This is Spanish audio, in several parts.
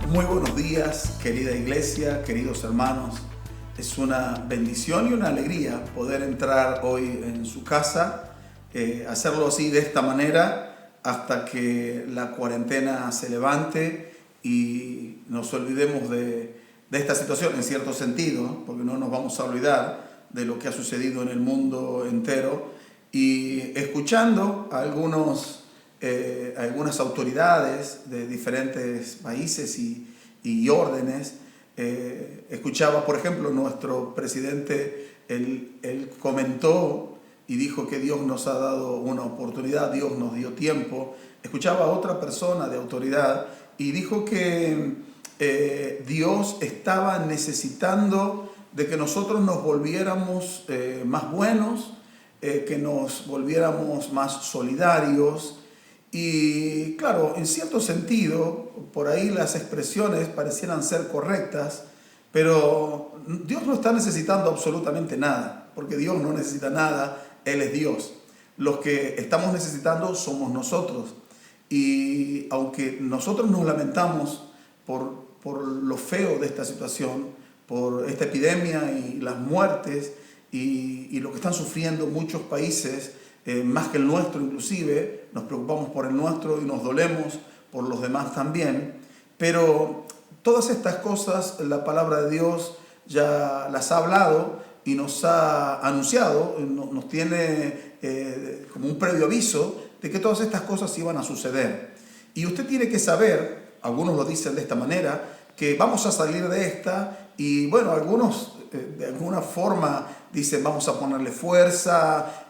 Muy buenos días, querida iglesia, queridos hermanos. Es una bendición y una alegría poder entrar hoy en su casa, hacerlo así de esta manera hasta que la cuarentena se levante y nos olvidemos de esta situación en cierto sentido, porque no nos vamos a olvidar de lo que ha sucedido en el mundo entero. Y escuchando a algunas autoridades de diferentes países y órdenes, escuchaba, por ejemplo, nuestro presidente, él comentó y dijo que Dios nos ha dado una oportunidad, Dios nos dio tiempo. Escuchaba a otra persona de autoridad y dijo que Dios estaba necesitando de que nosotros nos volviéramos más buenos, que nos volviéramos más solidarios. Y claro, en cierto sentido, por ahí las expresiones parecieran ser correctas, pero Dios no está necesitando absolutamente nada, porque Dios no necesita nada, Él es Dios. Los que estamos necesitando somos nosotros. Y aunque nosotros nos lamentamos por lo feo de esta situación, por esta epidemia y las muertes y lo que están sufriendo muchos países, más que el nuestro inclusive, nos preocupamos por el nuestro y nos dolemos por los demás también, pero todas estas cosas la palabra de Dios ya las ha hablado y nos ha anunciado, nos tiene como un previo aviso de que todas estas cosas iban a suceder. Y usted tiene que saber, algunos lo dicen de esta manera, que vamos a salir de esta y bueno, algunos de alguna forma dicen vamos a ponerle fuerza,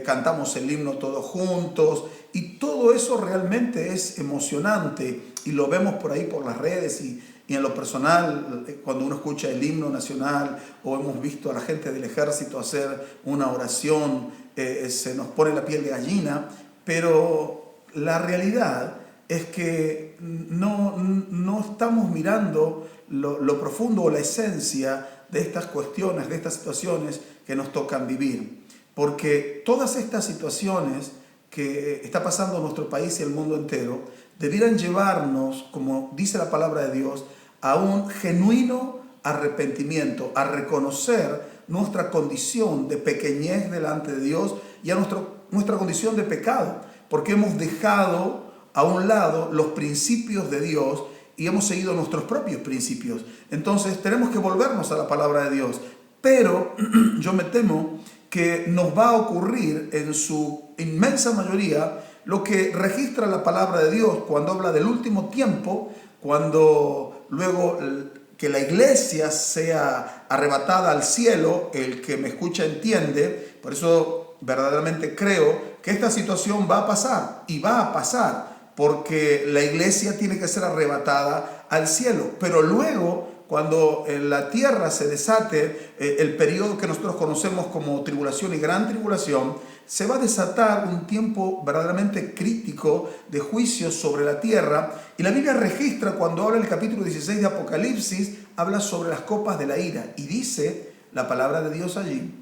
cantamos el himno todos juntos y todo eso realmente es emocionante y lo vemos por ahí por las redes y en lo personal cuando uno escucha el himno nacional o hemos visto a la gente del ejército hacer una oración, se nos pone la piel de gallina, pero la realidad es que no estamos mirando lo profundo o la esencia de estas cuestiones, de estas situaciones que nos tocan vivir. Porque todas estas situaciones que está pasando en nuestro país y el mundo entero debieran llevarnos, como dice la palabra de Dios, a un genuino arrepentimiento, a reconocer nuestra condición de pequeñez delante de Dios y a nuestra condición de pecado, porque hemos dejado a un lado los principios de Dios y hemos seguido nuestros propios principios. Entonces tenemos que volvernos a la palabra de Dios. Pero yo me temo que nos va a ocurrir en su inmensa mayoría lo que registra la palabra de Dios cuando habla del último tiempo, cuando luego que la iglesia sea arrebatada al cielo. El que me escucha entiende. Por eso verdaderamente creo que esta situación va a pasar y va a pasar, porque la iglesia tiene que ser arrebatada al cielo. Pero luego, cuando en la tierra se desate el periodo que nosotros conocemos como tribulación y gran tribulación, se va a desatar un tiempo verdaderamente crítico de juicio sobre la tierra. Y la Biblia registra, cuando habla en el capítulo 16 de Apocalipsis, habla sobre las copas de la ira. Y dice la palabra de Dios allí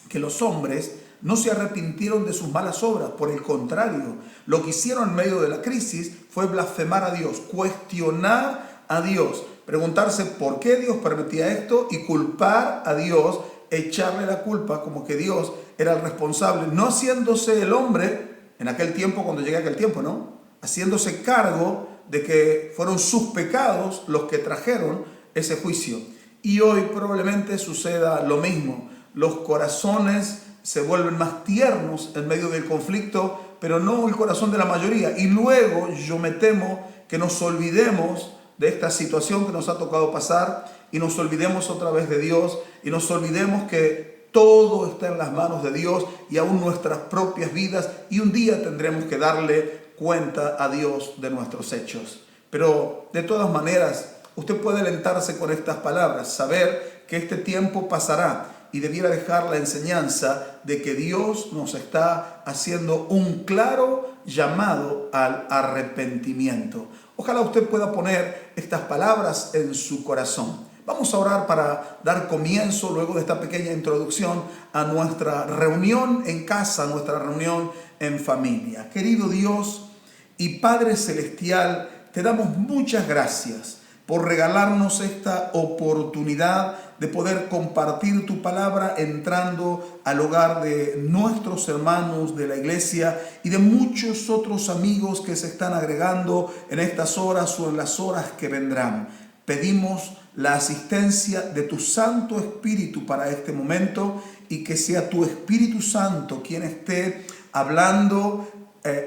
que los hombres no se arrepintieron de sus malas obras. Por el contrario, lo que hicieron en medio de la crisis fue blasfemar a Dios, cuestionar a Dios, preguntarse por qué Dios permitía esto y culpar a Dios, echarle la culpa como que Dios era el responsable, no haciéndose el hombre en aquel tiempo, cuando llegue aquel tiempo, ¿no? Haciéndose cargo de que fueron sus pecados los que trajeron ese juicio. Y hoy probablemente suceda lo mismo. Los corazones se vuelven más tiernos en medio del conflicto, pero no el corazón de la mayoría. Y luego yo me temo que nos olvidemos de esta situación que nos ha tocado pasar y nos olvidemos otra vez de Dios y nos olvidemos que todo está en las manos de Dios y aún nuestras propias vidas, y un día tendremos que darle cuenta a Dios de nuestros hechos. Pero de todas maneras, usted puede alentarse con estas palabras, saber que este tiempo pasará, y debiera dejar la enseñanza de que Dios nos está haciendo un claro llamado al arrepentimiento. Ojalá usted pueda poner estas palabras en su corazón. Vamos a orar para dar comienzo, luego de esta pequeña introducción, a nuestra reunión en casa, nuestra reunión en familia. Querido Dios y Padre Celestial, te damos muchas gracias por regalarnos esta oportunidad de poder compartir tu palabra entrando al hogar de nuestros hermanos de la iglesia y de muchos otros amigos que se están agregando en estas horas o en las horas que vendrán. Pedimos la asistencia de tu Santo Espíritu para este momento y que sea tu Espíritu Santo quien esté hablando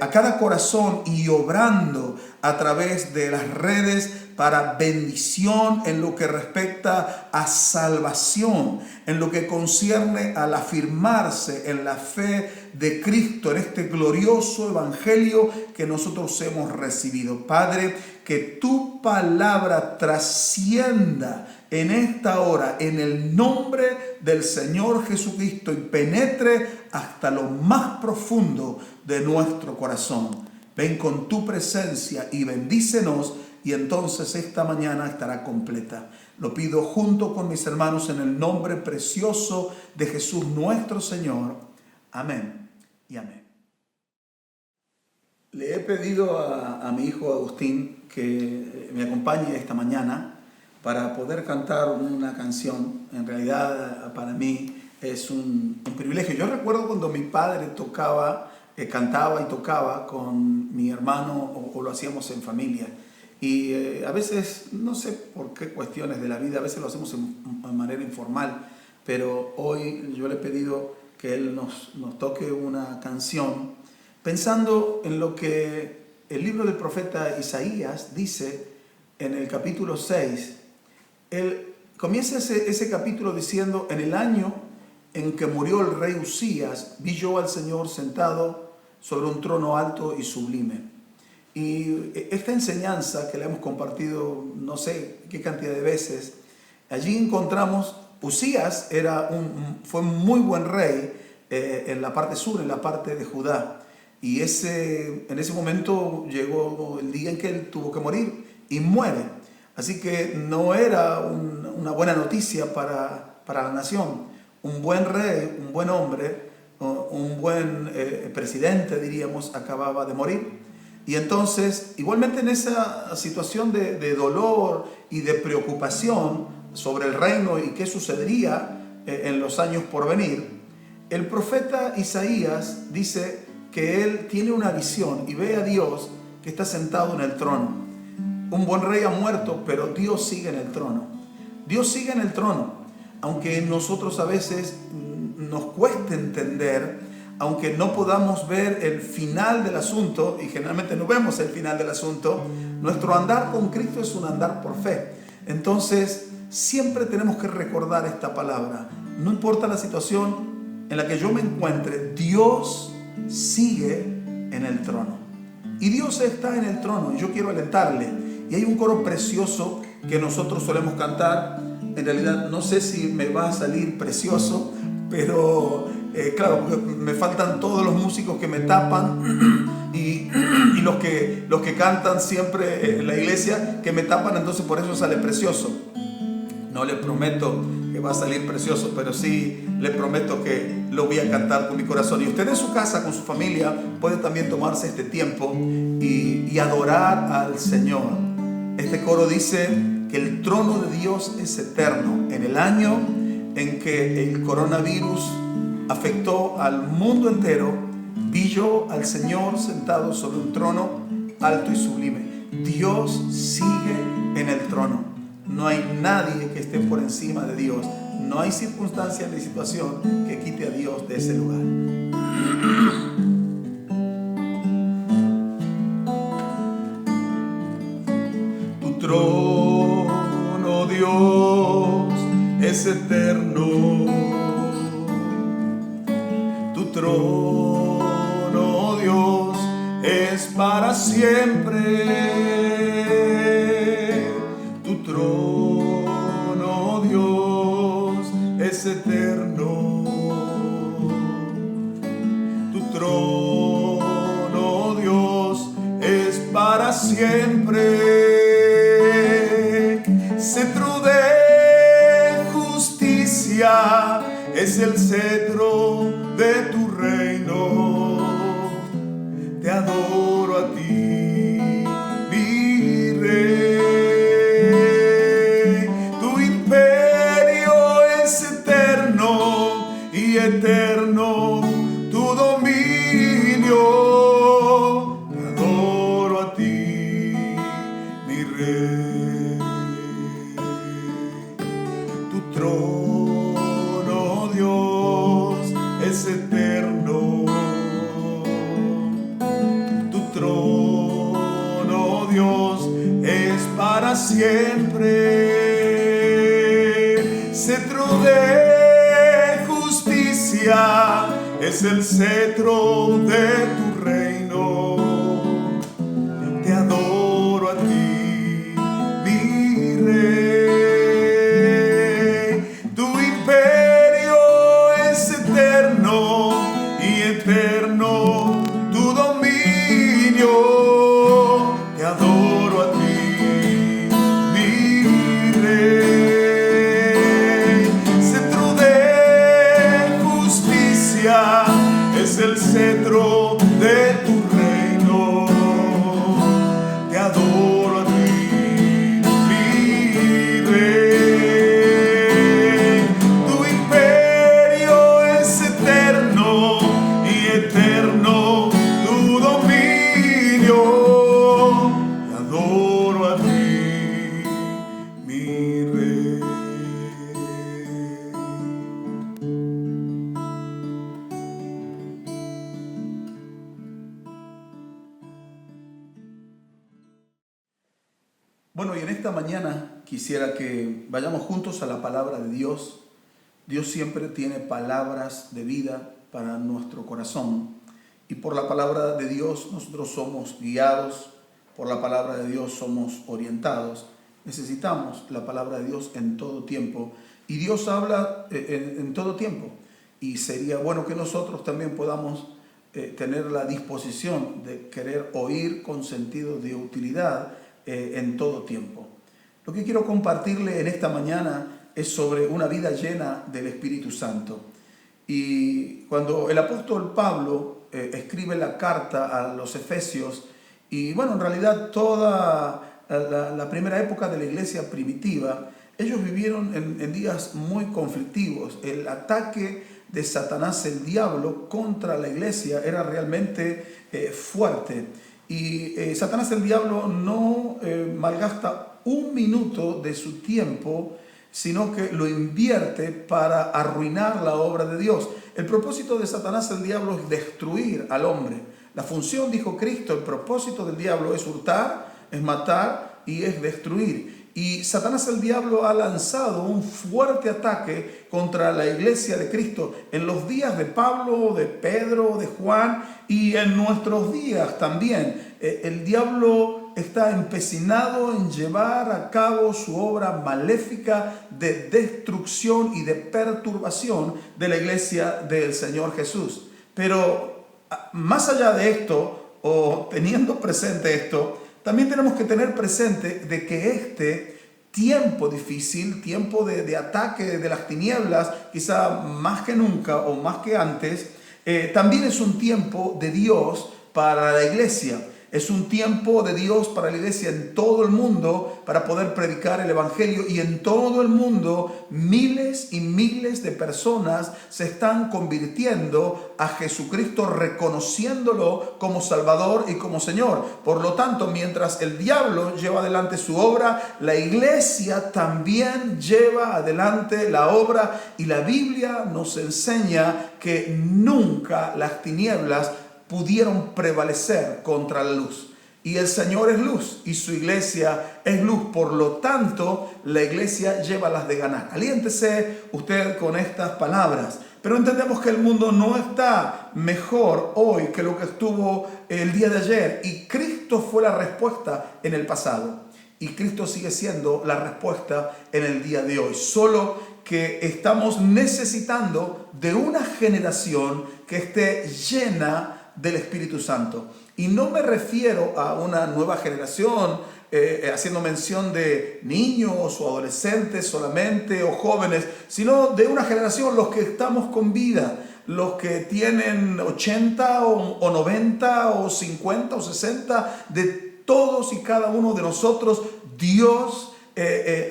a cada corazón y obrando a través de las redes para bendición en lo que respecta a salvación, en lo que concierne al afirmarse en la fe de Cristo, en este glorioso evangelio que nosotros hemos recibido. Padre, que tu palabra trascienda en esta hora, en el nombre del Señor Jesucristo, y penetre hasta lo más profundo de nuestro corazón. Ven con tu presencia y bendícenos, y entonces esta mañana estará completa. Lo pido junto con mis hermanos en el nombre precioso de Jesús nuestro Señor. Amén y amén. Le he pedido a mi hijo Agustín que me acompañe esta mañana para poder cantar una canción. En realidad para mí es un privilegio. Yo recuerdo cuando mi padre cantaba y tocaba con mi hermano o lo hacíamos en familia. Y a veces, no sé por qué cuestiones de la vida, a veces lo hacemos de manera informal, pero hoy yo le he pedido que él nos toque una canción pensando en lo que el libro del profeta Isaías dice en el capítulo 6. Él comienza ese capítulo diciendo: en el año en que murió el rey Usías, vi yo al Señor sentado sobre un trono alto y sublime. Y esta enseñanza que le hemos compartido no sé qué cantidad de veces, allí encontramos, Usías fue un muy buen rey en la parte sur, en la parte de Judá. Y en ese momento llegó el día en que él tuvo que morir y muere. Así que no era una buena noticia para la nación. Un buen rey, un buen hombre, un buen presidente, diríamos, acababa de morir. Y entonces, igualmente en esa situación de dolor y de preocupación sobre el reino y qué sucedería en los años por venir, el profeta Isaías dice que él tiene una visión y ve a Dios que está sentado en el trono. Un buen rey ha muerto, pero Dios sigue en el trono. Dios sigue en el trono, aunque nosotros a veces nos cueste entender, aunque no podamos ver el final del asunto, y generalmente no vemos el final del asunto, nuestro andar con Cristo es un andar por fe. Entonces, siempre tenemos que recordar esta palabra. No importa la situación en la que yo me encuentre, Dios sigue en el trono. Y Dios está en el trono, y yo quiero alentarle. Y hay un coro precioso que nosotros solemos cantar. En realidad, no sé si me va a salir precioso, pero claro, me faltan todos los músicos que me tapan y los que cantan siempre en la iglesia que me tapan, entonces por eso sale precioso. No le prometo que va a salir precioso, pero sí le prometo que lo voy a cantar con mi corazón. Y usted en su casa, con su familia, puede también tomarse este tiempo y adorar al Señor. Este coro dice que el trono de Dios es eterno. En el año en que el coronavirus afectó al mundo entero, vi yo al Señor sentado sobre un trono alto y sublime. Dios sigue en el trono. No hay nadie que esté por encima de Dios. No hay circunstancia ni situación que quite a Dios de ese lugar. Tu trono, Dios, es eterno. Tu trono, Dios, es para siempre. Tu trono, Dios, es eterno. Tu trono, Dios, es para siempre. Cetro de justicia es el cetro de tu reino. Te adoro a ti, mi rey. y eterno tu dominio. Te adoro a ti, mi Rey. Tu trono, Dios, es eterno. Tu trono, Dios, es para siempre. Cetro de justicia es el cetro de tu reino. Te adoro a ti, mi Rey. Tu imperio es eterno y eterno tu dominio. Te adoro a ti, mi Rey. Cetro de justicia es el cetro de tu reino. Te adoro a ti, mi Rey. Tu imperio es eterno y eterno tu dominio. Te adoro a ti, mi Rey. Bueno, y en esta mañana quisiera que vayamos juntos a la palabra de Dios. Dios siempre tiene palabras de vida para nuestro corazón. Y por la palabra de Dios nosotros somos guiados, por la palabra de Dios somos orientados. Necesitamos la palabra de Dios en todo tiempo. Y Dios habla en todo tiempo. Y sería bueno que nosotros también podamos tener la disposición de querer oír con sentido de utilidad en todo tiempo. Lo que quiero compartirle en esta mañana es sobre una vida llena del Espíritu Santo. Y cuando el apóstol Pablo escribe la carta a los Efesios, y bueno, en realidad toda la primera época de la iglesia primitiva, ellos vivieron en días muy conflictivos. El ataque de Satanás, el diablo, contra la iglesia era realmente fuerte. Y Satanás, el diablo, no malgasta un minuto de su tiempo, sino que lo invierte para arruinar la obra de Dios. El propósito de Satanás, el diablo, es destruir al hombre. La función, dijo Cristo, el propósito del diablo es hurtar, es matar y es destruir. Y Satanás, el diablo, ha lanzado un fuerte ataque contra la iglesia de Cristo en los días de Pablo, de Pedro, de Juan y en nuestros días también. El diablo está empecinado en llevar a cabo su obra maléfica de destrucción y de perturbación de la iglesia del Señor Jesús. Pero más allá de esto, o teniendo presente esto, también tenemos que tener presente de que este tiempo difícil, tiempo de ataque de las tinieblas, quizá más que nunca o más que antes, también es un tiempo de Dios para la iglesia. Es un tiempo de Dios para la iglesia en todo el mundo para poder predicar el evangelio, y en todo el mundo miles y miles de personas se están convirtiendo a Jesucristo, reconociéndolo como Salvador y como Señor. Por lo tanto, mientras el diablo lleva adelante su obra, la iglesia también lleva adelante la obra, y la Biblia nos enseña que nunca las tinieblas pudieron prevalecer contra la luz. Y el Señor es luz y su iglesia es luz. Por lo tanto, la iglesia lleva las de ganar. Aliéntese usted con estas palabras. Pero entendemos que el mundo no está mejor hoy que lo que estuvo el día de ayer. Y Cristo fue la respuesta en el pasado. Y Cristo sigue siendo la respuesta en el día de hoy. Solo que estamos necesitando de una generación que esté llena del Espíritu Santo. Y no me refiero a una nueva generación haciendo mención de niños o adolescentes solamente o jóvenes, sino de una generación, los que estamos con vida, los que tienen 80 o 90 o 50 o 60, de todos y cada uno de nosotros. Dios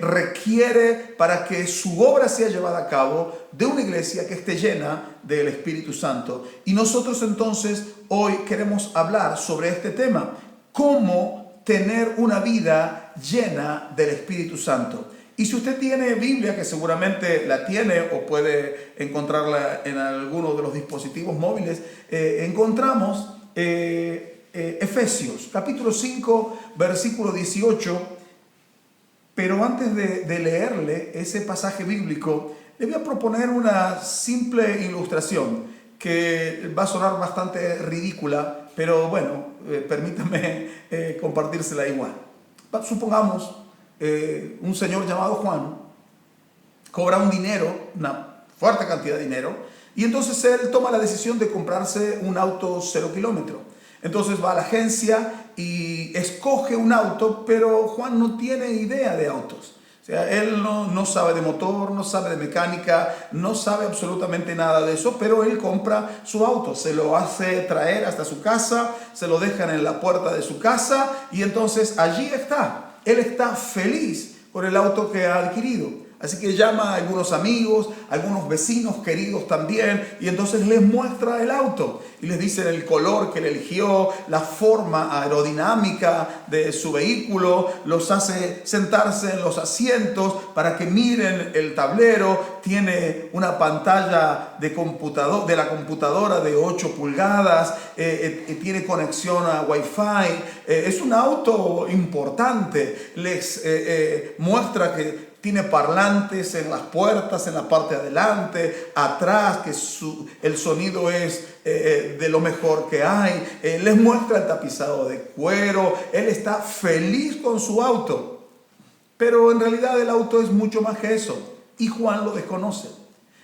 requiere para que su obra sea llevada a cabo de una iglesia que esté llena del Espíritu Santo. Y nosotros entonces hoy queremos hablar sobre este tema: cómo tener una vida llena del Espíritu Santo. Y si usted tiene Biblia, que seguramente la tiene o puede encontrarla en alguno de los dispositivos móviles, encontramos Efesios capítulo 5 versículo 18. Pero antes de leerle ese pasaje bíblico, le voy a proponer una simple ilustración que va a sonar bastante ridícula, pero bueno, permítame compartírsela igual. Supongamos un señor llamado Juan cobra un dinero, una fuerte cantidad de dinero, y entonces él toma la decisión de comprarse un auto 0 kilómetros. Entonces va a la agencia y escoge un auto, pero Juan no tiene idea de autos. O sea, él no sabe de motor, no sabe de mecánica, no sabe absolutamente nada de eso, pero él compra su auto, se lo hace traer hasta su casa, se lo dejan en la puerta de su casa y entonces allí está. Él está feliz por el auto que ha adquirido. Así que llama a algunos amigos, a algunos vecinos queridos también, y entonces les muestra el auto y les dice el color que él eligió, la forma aerodinámica de su vehículo, los hace sentarse en los asientos para que miren el tablero. Tiene una pantalla de la computadora de 8 pulgadas, tiene conexión a Wi-Fi, es un auto importante. Les muestra que tiene parlantes en las puertas, en la parte de adelante, atrás, que el sonido es de lo mejor que hay. Les muestra el tapizado de cuero. Él está feliz con su auto. Pero en realidad el auto es mucho más que eso. Y Juan lo desconoce.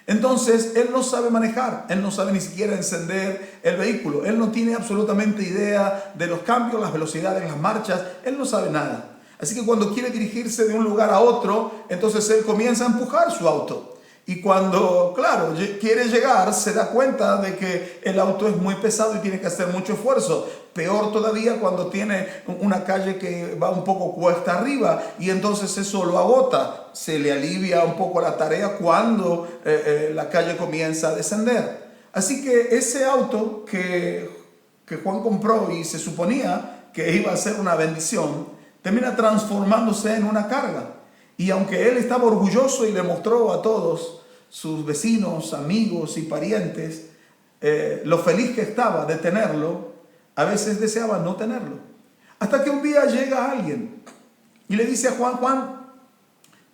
Entonces, él no sabe manejar. Él no sabe ni siquiera encender el vehículo. Él no tiene absolutamente idea de los cambios, las velocidades, las marchas. Él no sabe nada. Así que cuando quiere dirigirse de un lugar a otro, entonces él comienza a empujar su auto. Y cuando, claro, quiere llegar, se da cuenta de que el auto es muy pesado y tiene que hacer mucho esfuerzo. Peor todavía cuando tiene una calle que va un poco cuesta arriba y entonces eso lo agota. Se le alivia un poco la tarea cuando la calle comienza a descender. Así que ese auto que Juan compró y se suponía que iba a ser una bendición, termina transformándose en una carga. Y aunque él estaba orgulloso y le mostró a todos sus vecinos, amigos y parientes lo feliz que estaba de tenerlo, a veces deseaba no tenerlo. Hasta que un día llega alguien y le dice a Juan: Juan,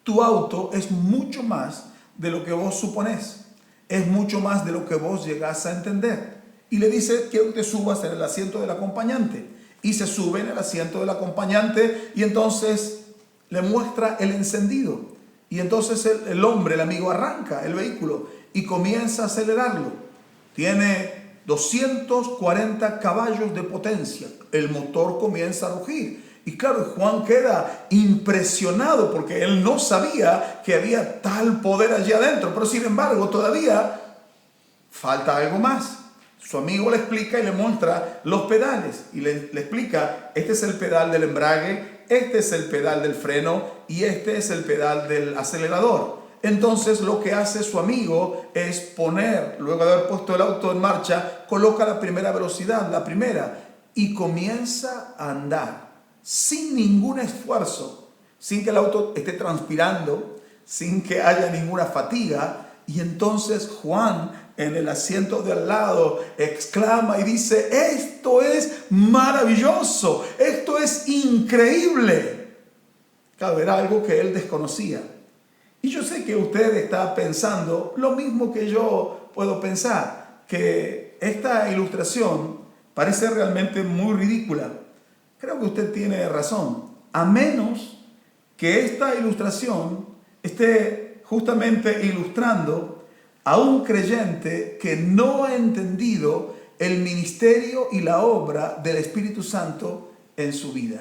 tu auto es mucho más de lo que vos suponés. Es mucho más de lo que vos llegás a entender. Y le dice: quiero que te subas en el asiento del acompañante. Y se sube en el asiento del acompañante y entonces le muestra el encendido. Y entonces el hombre, el amigo, arranca el vehículo y comienza a acelerarlo. Tiene 240 caballos de potencia. El motor comienza a rugir. Y claro, Juan queda impresionado porque él no sabía que había tal poder allí adentro. Pero sin embargo, todavía falta algo más. Su amigo le explica y le muestra los pedales y le explica: este es el pedal del embrague, este es el pedal del freno y este es el pedal del acelerador. Entonces lo que hace su amigo es poner, luego de haber puesto el auto en marcha, coloca la primera velocidad, la primera, y comienza a andar sin ningún esfuerzo, sin que el auto esté transpirando, sin que haya ninguna fatiga. Y entonces Juan, en el asiento de al lado, exclama y dice: esto es maravilloso, esto es increíble. Claro, era algo que él desconocía. Y yo sé que usted está pensando lo mismo que yo puedo pensar, que esta ilustración parece realmente muy ridícula. Creo que usted tiene razón, a menos que esta ilustración esté justamente ilustrando a un creyente que no ha entendido el ministerio y la obra del Espíritu Santo en su vida.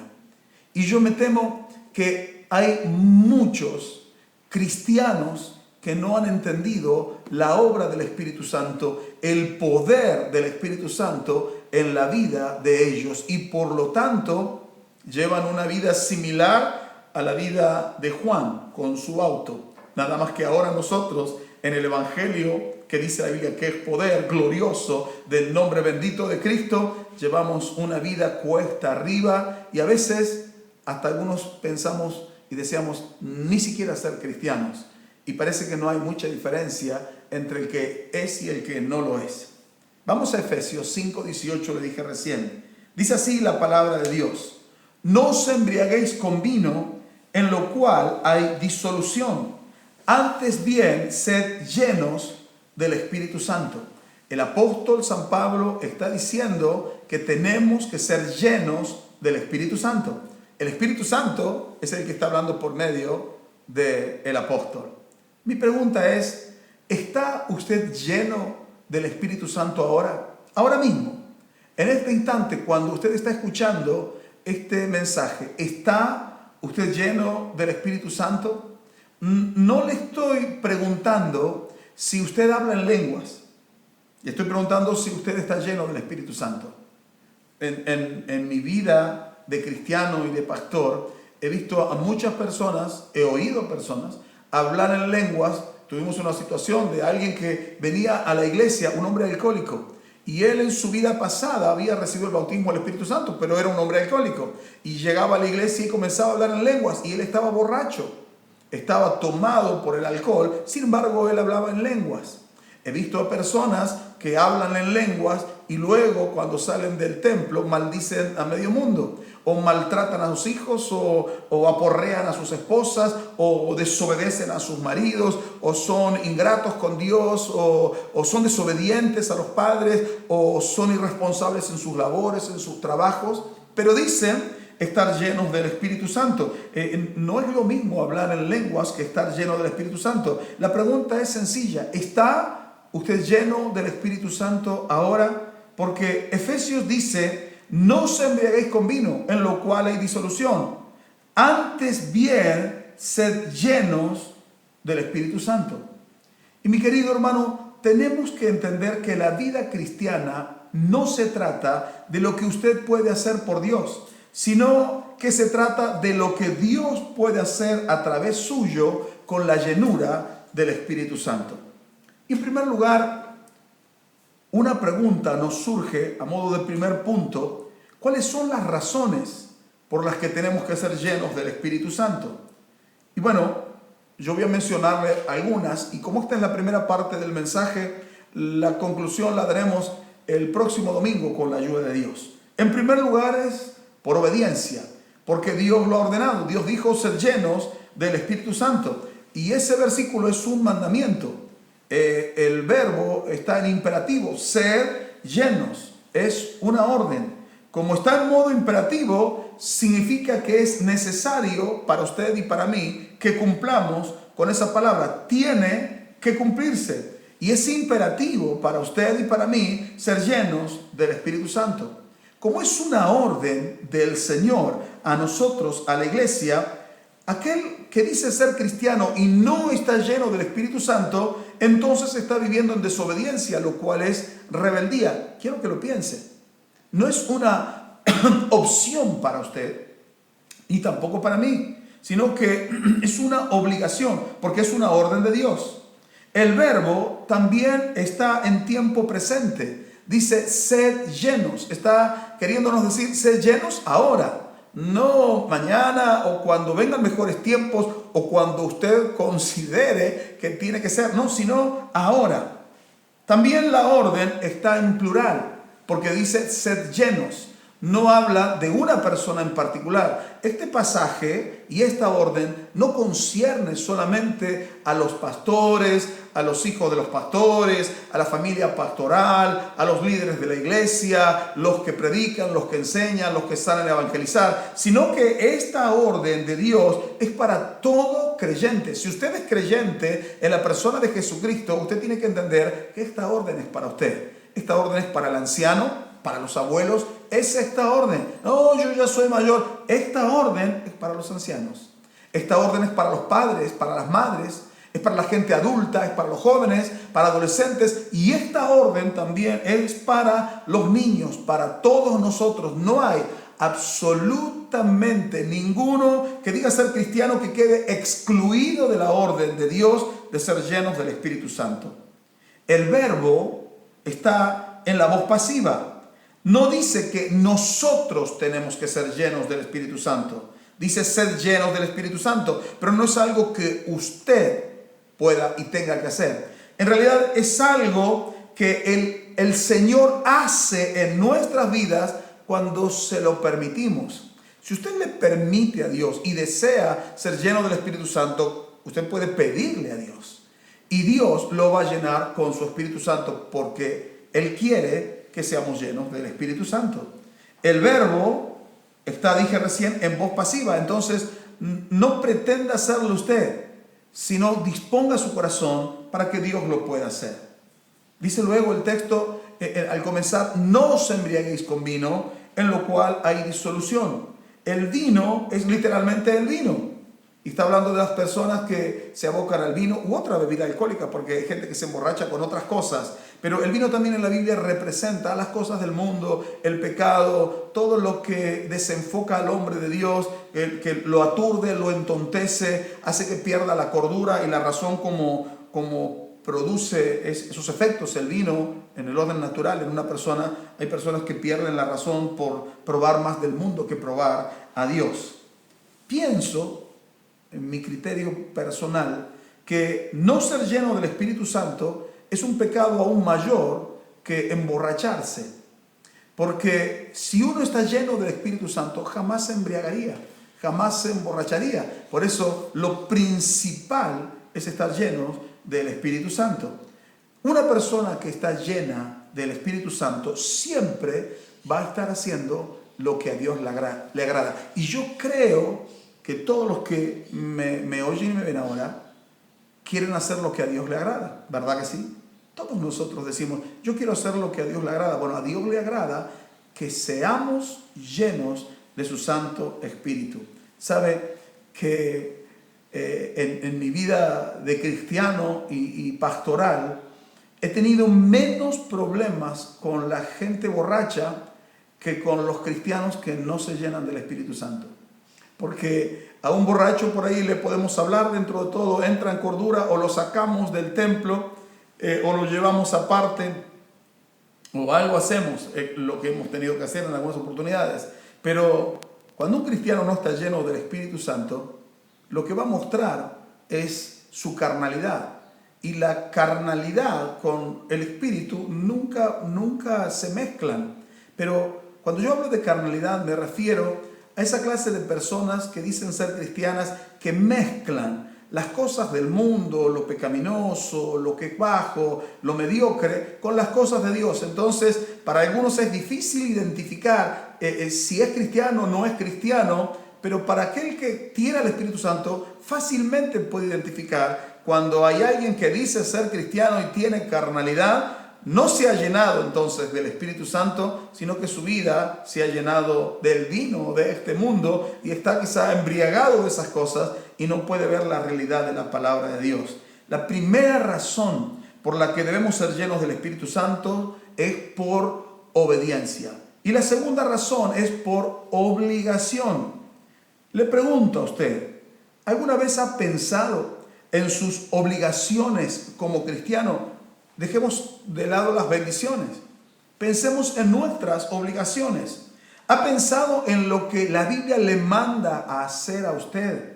Y yo me temo que hay muchos cristianos que no han entendido la obra del Espíritu Santo, el poder del Espíritu Santo en la vida de ellos, y por lo tanto llevan una vida similar a la vida de Juan con su auto. Nada más que ahora nosotros en el Evangelio, que dice la Biblia que es poder glorioso del nombre bendito de Cristo, llevamos una vida cuesta arriba y a veces hasta algunos pensamos y deseamos ni siquiera ser cristianos. Y parece que no hay mucha diferencia entre el que es y el que no lo es. Vamos a Efesios 5:18, le dije recién. Dice así la palabra de Dios: no os embriaguéis con vino, en lo cual hay disolución. Antes bien, sed llenos del Espíritu Santo. El apóstol San Pablo está diciendo que tenemos que ser llenos del Espíritu Santo. El Espíritu Santo es el que está hablando por medio del apóstol. Mi pregunta es, ¿está usted lleno del Espíritu Santo ahora? Ahora mismo, en este instante, cuando usted está escuchando este mensaje, ¿está usted lleno del Espíritu Santo? No le estoy preguntando si usted habla en lenguas. Le estoy preguntando si usted está lleno del Espíritu Santo. En mi vida de cristiano y de pastor, he visto a muchas personas, he oído personas hablar en lenguas. Tuvimos una situación de alguien que venía a la iglesia, un hombre alcohólico, y él en su vida pasada había recibido el bautismo del Espíritu Santo, pero era un hombre alcohólico, y llegaba a la iglesia y comenzaba a hablar en lenguas, y él estaba borracho, estaba tomado por el alcohol, sin embargo él hablaba en lenguas. He visto a personas que hablan en lenguas y luego cuando salen del templo maldicen a medio mundo, o maltratan a sus hijos, o aporrean a sus esposas, o desobedecen a sus maridos, o son ingratos con Dios, o son desobedientes a los padres, o son irresponsables en sus labores, en sus trabajos, pero dicen estar llenos del Espíritu Santo. No es lo mismo hablar en lenguas que estar lleno del Espíritu Santo. La pregunta es sencilla: ¿está usted lleno del Espíritu Santo ahora? Porque Efesios dice: no os embriaguéis con vino, en lo cual hay disolución. Antes bien, sed llenos del Espíritu Santo. Y mi querido hermano, tenemos que entender que la vida cristiana no se trata de lo que usted puede hacer por Dios, sino que se trata de lo que Dios puede hacer a través suyo con la llenura del Espíritu Santo. Y en primer lugar, una pregunta nos surge a modo de primer punto: ¿cuáles son las razones por las que tenemos que ser llenos del Espíritu Santo? Y bueno, yo voy a mencionarle algunas, y como esta es la primera parte del mensaje, la conclusión la daremos el próximo domingo con la ayuda de Dios. En primer lugar es por obediencia, porque Dios lo ha ordenado. Dios dijo ser llenos del Espíritu Santo, y ese versículo es un mandamiento. El verbo está en imperativo, ser llenos, es una orden. Como está en modo imperativo, significa que es necesario para usted y para mí que cumplamos con esa palabra. Tiene que cumplirse, y es imperativo para usted y para mí ser llenos del Espíritu Santo. Como es una orden del Señor a nosotros, a la iglesia, aquel que dice ser cristiano y no está lleno del Espíritu Santo, entonces está viviendo en desobediencia, lo cual es rebeldía. Quiero que lo piense. No es una opción para usted y tampoco para mí, sino que es una obligación, porque es una orden de Dios. El verbo también está en tiempo presente. Dice sed llenos. Está queriéndonos decir sed llenos ahora. No mañana o cuando vengan mejores tiempos o cuando usted considere que tiene que ser. No, sino ahora. También la orden está en plural, porque dice sed llenos. No habla de una persona en particular. Este pasaje y esta orden no concierne solamente a los pastores, a los hijos de los pastores, a la familia pastoral, a los líderes de la iglesia, los que predican, los que enseñan, los que salen a evangelizar, sino que esta orden de Dios es para todo creyente. Si usted es creyente en la persona de Jesucristo, usted tiene que entender que esta orden es para usted. Esta orden es para el anciano, para los abuelos. Es esta orden. No, yo ya soy mayor. Esta orden es para los ancianos. Esta orden es para los padres, para las madres, es para la gente adulta, es para los jóvenes, para adolescentes, y esta orden también es para los niños, para todos nosotros. No hay absolutamente ninguno que diga ser cristiano que quede excluido de la orden de Dios de ser llenos del Espíritu Santo. El verbo está en la voz pasiva. No dice que nosotros tenemos que ser llenos del Espíritu Santo. Dice ser llenos del Espíritu Santo, pero no es algo que usted pueda y tenga que hacer. En realidad es algo que el Señor hace en nuestras vidas cuando se lo permitimos. Si usted le permite a Dios y desea ser lleno del Espíritu Santo, usted puede pedirle a Dios. Y Dios lo va a llenar con su Espíritu Santo porque Él quiere que seamos llenos del Espíritu Santo. El verbo está, dije recién, en voz pasiva. Entonces, no pretenda hacerlo usted, sino disponga su corazón para que Dios lo pueda hacer. Dice luego el texto, al comenzar, no os embriaguéis con vino, en lo cual hay disolución. El vino es literalmente el vino. Y está hablando de las personas que se abocan al vino u otra bebida alcohólica, porque hay gente que se emborracha con otras cosas. Pero el vino también en la Biblia representa las cosas del mundo, el pecado, todo lo que desenfoca al hombre de Dios, que lo aturde, lo entontece, hace que pierda la cordura y la razón como produce esos efectos. El vino en el orden natural, en una persona, hay personas que pierden la razón por probar más del mundo que probar a Dios. Pienso, en mi criterio personal, que no ser lleno del Espíritu Santo es un pecado aún mayor que emborracharse. Porque si uno está lleno del Espíritu Santo, jamás se embriagaría, jamás se emborracharía. Por eso lo principal es estar llenos del Espíritu Santo. Una persona que está llena del Espíritu Santo siempre va a estar haciendo lo que a Dios le agrada. Y yo creo que todos los que me oyen y me ven ahora quieren hacer lo que a Dios le agrada, ¿verdad que sí? Todos nosotros decimos, yo quiero hacer lo que a Dios le agrada. Bueno, a Dios le agrada que seamos llenos de su Santo Espíritu. ¿Sabe que en mi vida de cristiano y pastoral he tenido menos problemas con la gente borracha que con los cristianos que no se llenan del Espíritu Santo? Porque a un borracho por ahí le podemos hablar, dentro de todo entra en cordura, o lo sacamos del templo, o lo llevamos aparte, o algo hacemos, lo que hemos tenido que hacer en algunas oportunidades. Pero cuando un cristiano no está lleno del Espíritu Santo, lo que va a mostrar es su carnalidad. Y la carnalidad con el Espíritu nunca se mezclan. Pero cuando yo hablo de carnalidad me refiero a esa clase de personas que dicen ser cristianas, que mezclan las cosas del mundo, lo pecaminoso, lo que es bajo, lo mediocre, con las cosas de Dios. Entonces, para algunos es difícil identificar si es cristiano o no es cristiano, pero para aquel que tiene el Espíritu Santo, fácilmente puede identificar cuando hay alguien que dice ser cristiano y tiene carnalidad. No se ha llenado entonces del Espíritu Santo, sino que su vida se ha llenado del vino de este mundo y está quizá embriagado de esas cosas y no puede ver la realidad de la palabra de Dios. La primera razón por la que debemos ser llenos del Espíritu Santo es por obediencia. Y la segunda razón es por obligación. Le pregunto a usted, ¿alguna vez ha pensado en sus obligaciones como cristiano? Dejemos de lado las bendiciones. Pensemos en nuestras obligaciones. ¿Ha pensado en lo que la Biblia le manda a hacer a usted?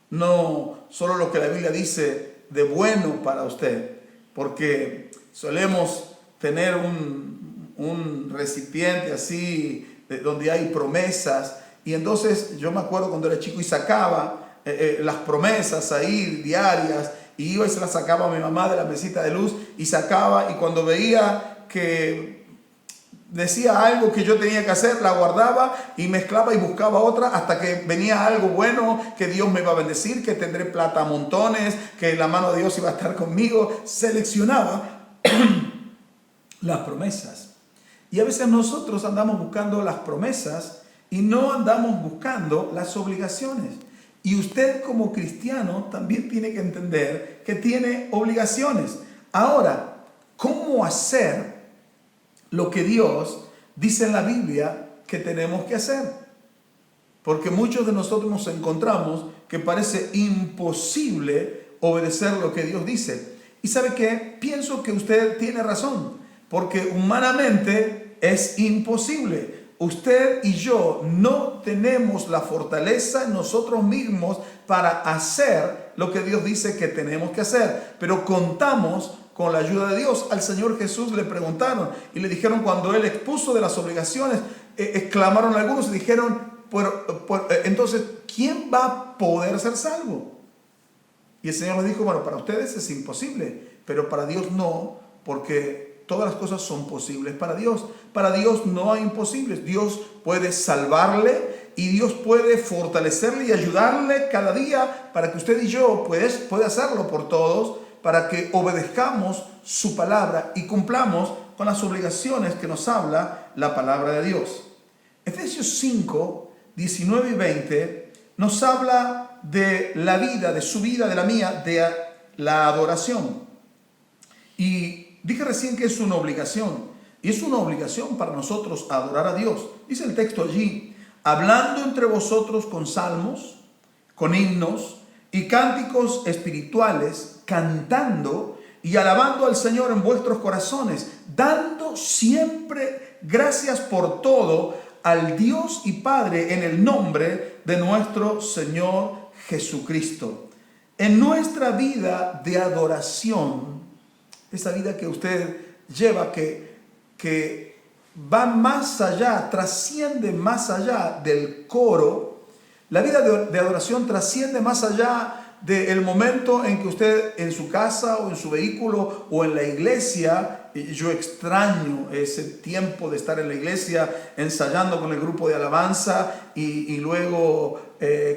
No solo lo que la Biblia dice de bueno para usted, porque solemos tener un recipiente así donde hay promesas, y entonces yo me acuerdo cuando era chico y sacaba las promesas ahí diarias, y iba y se la sacaba a mi mamá de la mesita de luz y sacaba, y cuando veía que decía algo que yo tenía que hacer, la guardaba y mezclaba y buscaba otra hasta que venía algo bueno, que Dios me iba a bendecir, que tendré plata a montones, que la mano de Dios iba a estar conmigo. Seleccionaba las promesas. Y a veces nosotros andamos buscando las promesas y no andamos buscando las obligaciones. Y usted como cristiano también tiene que entender que tiene obligaciones. Ahora, ¿cómo hacer lo que Dios dice en la Biblia que tenemos que hacer. Porque muchos de nosotros nos encontramos que parece imposible obedecer lo que Dios dice. ¿Y sabe qué? Pienso que usted tiene razón, porque humanamente es imposible. Usted y yo no tenemos la fortaleza en nosotros mismos para hacer lo que Dios dice que tenemos que hacer, pero contamos con la ayuda de Dios. Al Señor Jesús le preguntaron y le dijeron, cuando Él expuso de las obligaciones, exclamaron algunos y dijeron, entonces, ¿quién va a poder ser salvo? Y el Señor les dijo, bueno, para ustedes es imposible, pero para Dios no, porque todas las cosas son posibles para Dios. Para Dios no hay imposibles. Dios puede salvarle y Dios puede fortalecerle y ayudarle cada día para que usted y yo pueda hacerlo por todos, para que obedezcamos su palabra y cumplamos con las obligaciones que nos habla la palabra de Dios. Efesios 5, 19 y 20 nos habla de la vida, de su vida, de la mía, de la adoración. Y dije recién que es una obligación. Y es una obligación para nosotros adorar a Dios. Dice el texto allí, hablando entre vosotros con salmos, con himnos y cánticos espirituales, cantando y alabando al Señor en vuestros corazones, dando siempre gracias por todo al Dios y Padre en el nombre de nuestro Señor Jesucristo. En nuestra vida de adoración, esa vida que usted lleva, que va más allá, trasciende más allá del coro, la vida de adoración trasciende más allá del momento en que usted en su casa o en su vehículo o en la iglesia, yo extraño ese tiempo de estar en la iglesia ensayando con el grupo de alabanza y luego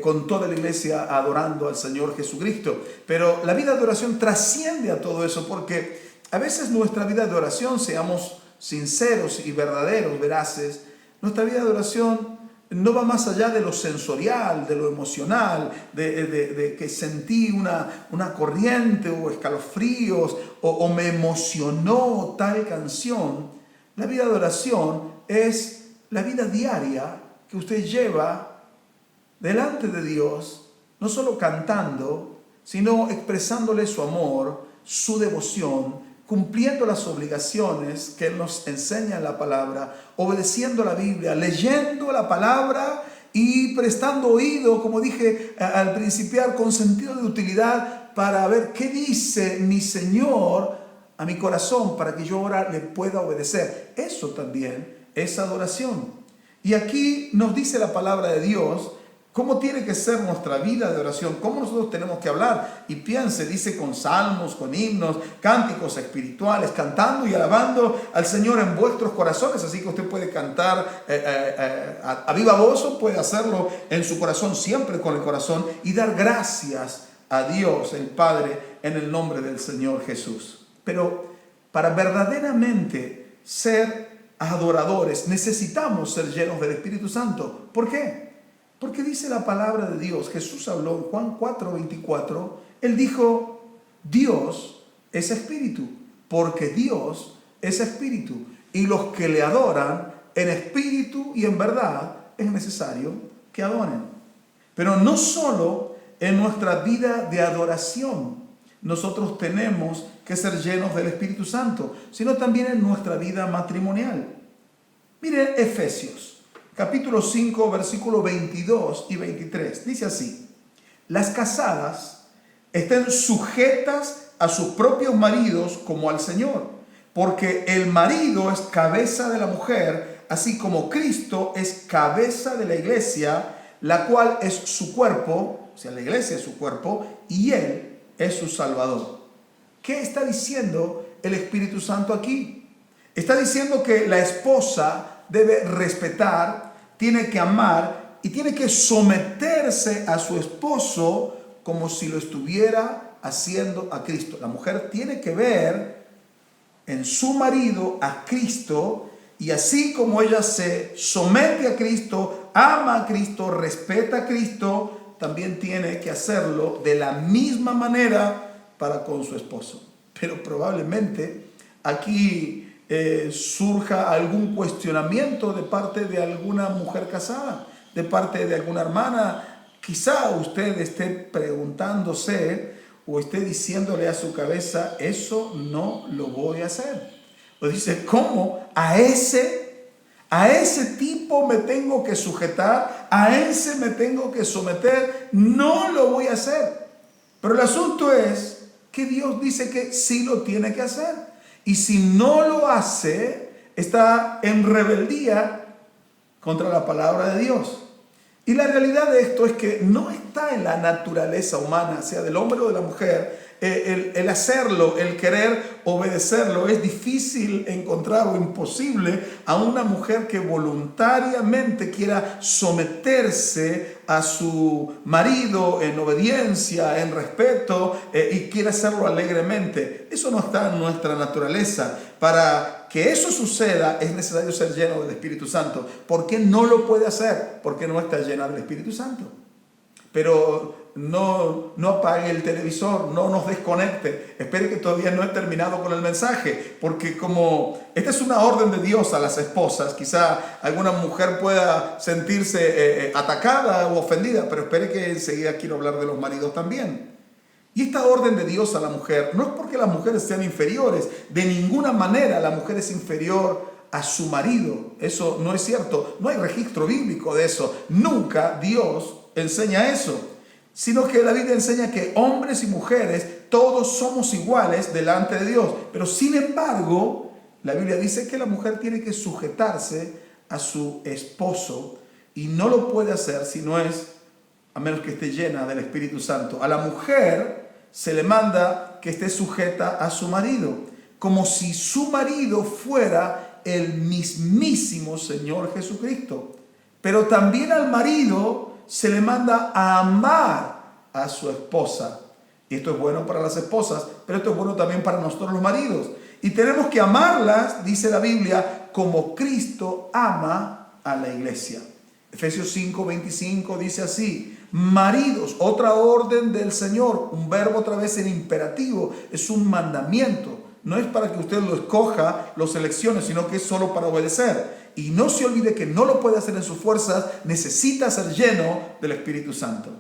con toda la iglesia adorando al Señor Jesucristo. Pero la vida de oración trasciende a todo eso, porque a veces nuestra vida de oración, seamos sinceros y verdaderos, veraces, nuestra vida de oración no va más allá de lo sensorial, de lo emocional, de que sentí una corriente o escalofríos o me emocionó tal canción. La vida de oración es la vida diaria que usted lleva delante de Dios, no solo cantando, sino expresándole su amor, su devoción, cumpliendo las obligaciones que Él nos enseña en la palabra, obedeciendo la Biblia, leyendo la palabra y prestando oído, como dije al principiar, con sentido de utilidad para ver qué dice mi Señor a mi corazón para que yo ahora le pueda obedecer. Eso también es adoración. Y aquí nos dice la palabra de Dios cómo tiene que ser nuestra vida de oración, cómo nosotros tenemos que hablar. Y piense, dice, con salmos, con himnos, cánticos espirituales, cantando y alabando al Señor en vuestros corazones. Así que usted puede cantar a viva voz, o puede hacerlo en su corazón, siempre con el corazón, y dar gracias a Dios, el Padre, en el nombre del Señor Jesús. Pero para verdaderamente ser adoradores, necesitamos ser llenos del Espíritu Santo. ¿Por qué? Porque dice la palabra de Dios, Jesús habló en Juan 4:24, Él dijo, Dios es espíritu, porque Dios es espíritu, y los que le adoran en espíritu y en verdad es necesario que adoren. Pero no solo en nuestra vida de adoración nosotros tenemos que ser llenos del Espíritu Santo, sino también en nuestra vida matrimonial. Mire Efesios capítulo 5, versículos 22 y 23. Dice así: las casadas estén sujetas a sus propios maridos como al Señor, porque el marido es cabeza de la mujer, así como Cristo es cabeza de la iglesia, la cual es su cuerpo, o sea, la iglesia es su cuerpo, y Él es su Salvador. ¿Qué está diciendo el Espíritu Santo aquí? Está diciendo que la esposa debe respetar, tiene que amar y tiene que someterse a su esposo como si lo estuviera haciendo a Cristo. La mujer tiene que ver en su marido a Cristo, y así como ella se somete a Cristo, ama a Cristo, respeta a Cristo, también tiene que hacerlo de la misma manera para con su esposo. Pero probablemente aquí surja algún cuestionamiento de parte de alguna mujer casada, de parte de alguna hermana. Quizá usted esté preguntándose o esté diciéndole a su cabeza, eso no lo voy a hacer. O dice, ¿cómo? ¿A ese tipo me tengo que sujetar? ¿A ese me tengo que someter? No lo voy a hacer. Pero el asunto es que Dios dice que sí lo tiene que hacer. Y si no lo hace, está en rebeldía contra la palabra de Dios. Y la realidad de esto es que no está en la naturaleza humana, sea del hombre o de la mujer, el hacerlo, el querer obedecerlo. Es difícil encontrar o imposible a una mujer que voluntariamente quiera someterse a su marido en obediencia, en respeto, y quiera hacerlo alegremente. Eso no está en nuestra naturaleza. Para que eso suceda es necesario ser lleno del Espíritu Santo. ¿Por qué no lo puede hacer? Porque no está llena del Espíritu Santo. Pero no apague el televisor, no nos desconecte. Espere que todavía no he terminado con el mensaje, porque como esta es una orden de Dios a las esposas, quizá alguna mujer pueda sentirse atacada o ofendida, pero espere que enseguida quiero hablar de los maridos también. Y esta orden de Dios a la mujer no es porque las mujeres sean inferiores, de ninguna manera la mujer es inferior a su marido. Eso no es cierto, no hay registro bíblico de eso. Nunca Dios enseña eso, sino que la Biblia enseña que hombres y mujeres todos somos iguales delante de Dios. Pero sin embargo, la Biblia dice que la mujer tiene que sujetarse a su esposo y no lo puede hacer si no es, a menos que esté llena del Espíritu Santo. A la mujer se le manda que esté sujeta a su marido, como si su marido fuera el mismísimo Señor Jesucristo. Pero también al marido se le manda a amar a su esposa. Y esto es bueno para las esposas, pero esto es bueno también para nosotros los maridos. Y tenemos que amarlas, dice la Biblia, como Cristo ama a la iglesia. Efesios 5:25 dice así: maridos, otra orden del Señor, un verbo otra vez en imperativo, es un mandamiento. No es para que usted lo escoja, lo seleccione, sino que es solo para obedecer. Y no se olvide que no lo puede hacer en sus fuerzas, necesita ser lleno del Espíritu Santo.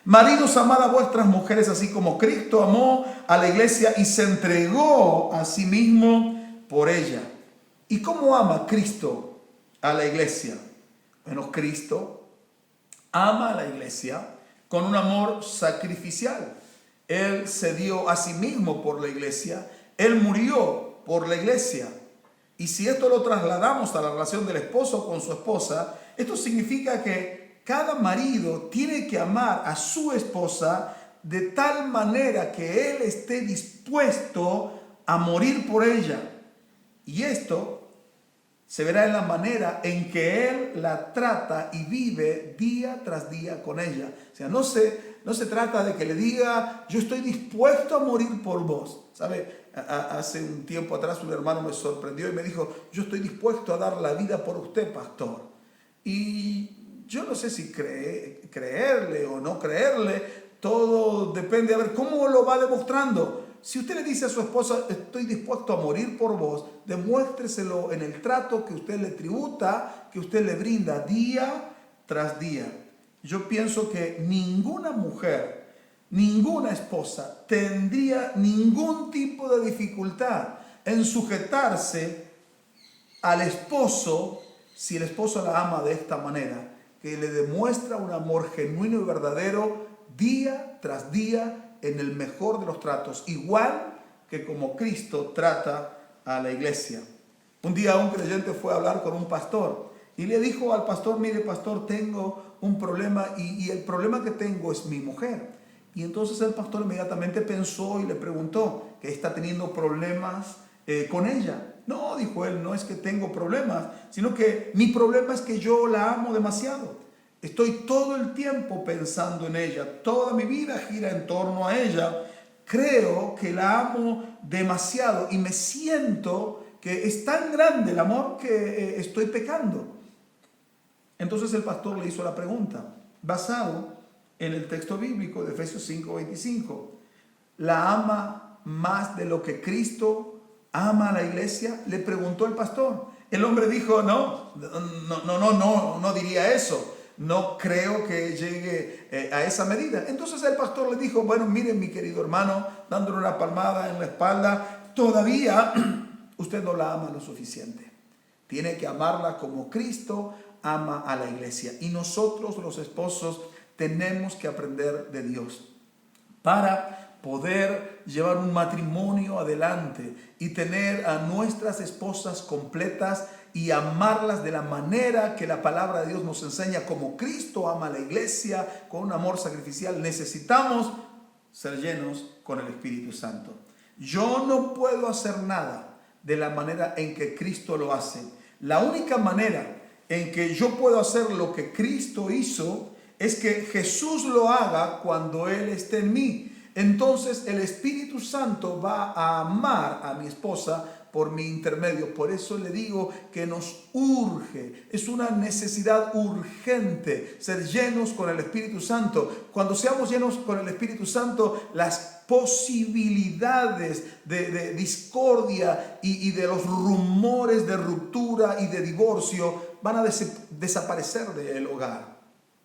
Maridos, amad a vuestras mujeres así como Cristo amó a la iglesia y se entregó a sí mismo por ella. ¿Y cómo ama Cristo a la iglesia? Bueno, Cristo ama a la iglesia con un amor sacrificial. Él se dio a sí mismo por la iglesia. Él murió por la iglesia. Y si esto lo trasladamos a la relación del esposo con su esposa, esto significa que cada marido tiene que amar a su esposa de tal manera que él esté dispuesto a morir por ella. Y esto se verá en la manera en que él la trata y vive día tras día con ella. O sea, no se trata de que le diga, yo estoy dispuesto a morir por vos. ¿Sabe? Hace un tiempo atrás un hermano me sorprendió y me dijo, yo estoy dispuesto a dar la vida por usted, pastor. Y yo no sé si creerle o no creerle, todo depende, a ver cómo lo va demostrando. Si usted le dice a su esposa, estoy dispuesto a morir por vos, demuéstreselo en el trato que usted le tributa, que usted le brinda día tras día. Yo pienso que ninguna mujer, ninguna esposa tendría ningún tipo de dificultad en sujetarse al esposo si el esposo la ama de esta manera, que le demuestra un amor genuino y verdadero día tras día en el mejor de los tratos, igual que como Cristo trata a la iglesia. Un día un creyente fue a hablar con un pastor y le dijo al pastor, mire pastor, tengo un problema y el problema que tengo es mi mujer. Y entonces el pastor inmediatamente pensó y le preguntó, ¿que está teniendo problemas con ella? No, dijo él, no es que tengo problemas, sino que mi problema es que yo la amo demasiado. Estoy todo el tiempo pensando en ella, toda mi vida gira en torno a ella. Creo que la amo demasiado y me siento que es tan grande el amor que estoy pecando. Entonces el pastor le hizo la pregunta, basado en el texto bíblico de Efesios 5:25. ¿La ama más de lo que Cristo ¿ama a la iglesia?, le preguntó el pastor. El hombre dijo, no diría eso. No creo que llegue a esa medida. Entonces el pastor le dijo, bueno, miren mi querido hermano, dándole una palmada en la espalda, todavía usted no la ama lo suficiente. Tiene que amarla como Cristo ama a la iglesia. Y nosotros los esposos tenemos que aprender de Dios para poder llevar un matrimonio adelante y tener a nuestras esposas completas y amarlas de la manera que la palabra de Dios nos enseña, como Cristo ama a la iglesia con un amor sacrificial. Necesitamos ser llenos con el Espíritu Santo. Yo no puedo hacer nada de la manera en que Cristo lo hace. La única manera en que yo puedo hacer lo que Cristo hizo es que Jesús lo haga cuando Él esté en mí. Entonces el Espíritu Santo va a amar a mi esposa por mi intermedio. Por eso le digo que nos urge, es una necesidad urgente ser llenos con el Espíritu Santo. Cuando seamos llenos con el Espíritu Santo, las posibilidades de discordia y de los rumores de ruptura y de divorcio van a desaparecer del hogar,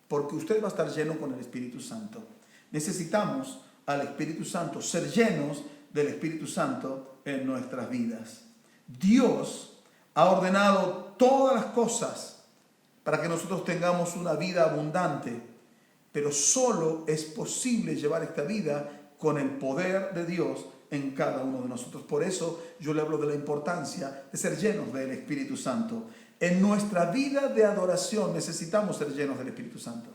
porque usted va a estar lleno con el Espíritu Santo. Necesitamos al Espíritu Santo, ser llenos del Espíritu Santo en nuestras vidas. Dios ha ordenado todas las cosas para que nosotros tengamos una vida abundante, pero solo es posible llevar esta vida con el poder de Dios en cada uno de nosotros. Por eso yo le hablo de la importancia de ser llenos del Espíritu Santo. En nuestra vida de adoración necesitamos ser llenos del Espíritu Santo.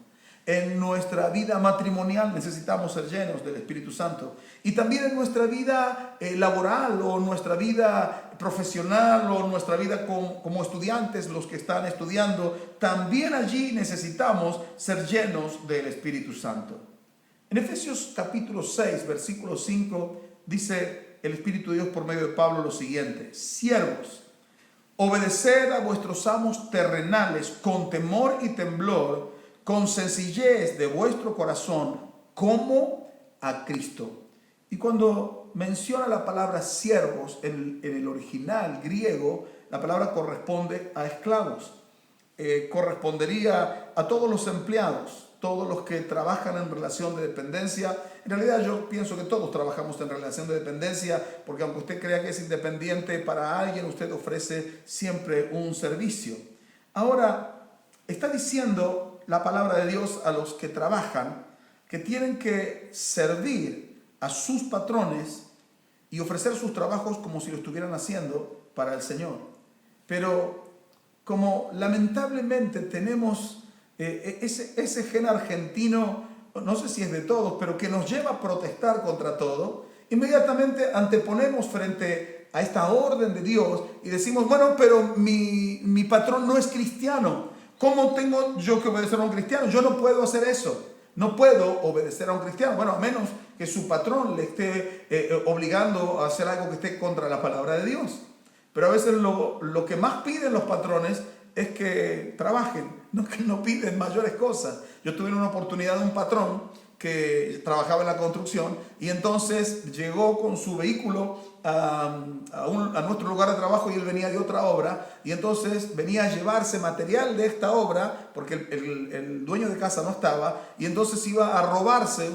En nuestra vida matrimonial necesitamos ser llenos del Espíritu Santo. Y también en nuestra vida laboral, o nuestra vida profesional, o nuestra vida como estudiantes, los que están estudiando, también allí necesitamos ser llenos del Espíritu Santo. En Efesios capítulo 6, versículo 5, dice el Espíritu de Dios por medio de Pablo lo siguiente: siervos, obedeced a vuestros amos terrenales con temor y temblor, con sencillez de vuestro corazón, como a Cristo. Y cuando menciona la palabra siervos en el original griego, la palabra corresponde a esclavos. Correspondería a todos los empleados, todos los que trabajan en relación de dependencia. En realidad yo pienso que todos trabajamos en relación de dependencia, porque aunque usted crea que es independiente para alguien, usted ofrece siempre un servicio. Ahora, está diciendo la palabra de Dios a los que trabajan que tienen que servir a sus patrones y ofrecer sus trabajos como si lo estuvieran haciendo para el Señor. Pero como lamentablemente tenemos ese gen argentino, no sé si es de todos, pero que nos lleva a protestar contra todo, inmediatamente anteponemos frente a esta orden de Dios y decimos, bueno, pero mi patrón no es cristiano. ¿Cómo tengo yo que obedecer a un cristiano? Yo no puedo hacer eso. No puedo obedecer a un cristiano. Bueno, a menos que su patrón le esté obligando a hacer algo que esté contra la palabra de Dios. Pero a veces lo que más piden los patrones es que trabajen, no que no piden mayores cosas. Yo tuve una oportunidad de un patrón que trabajaba en la construcción y entonces llegó con su vehículo a nuestro lugar de trabajo, y él venía de otra obra, y entonces venía a llevarse material de esta obra porque el dueño de casa no estaba, y entonces iba a robarse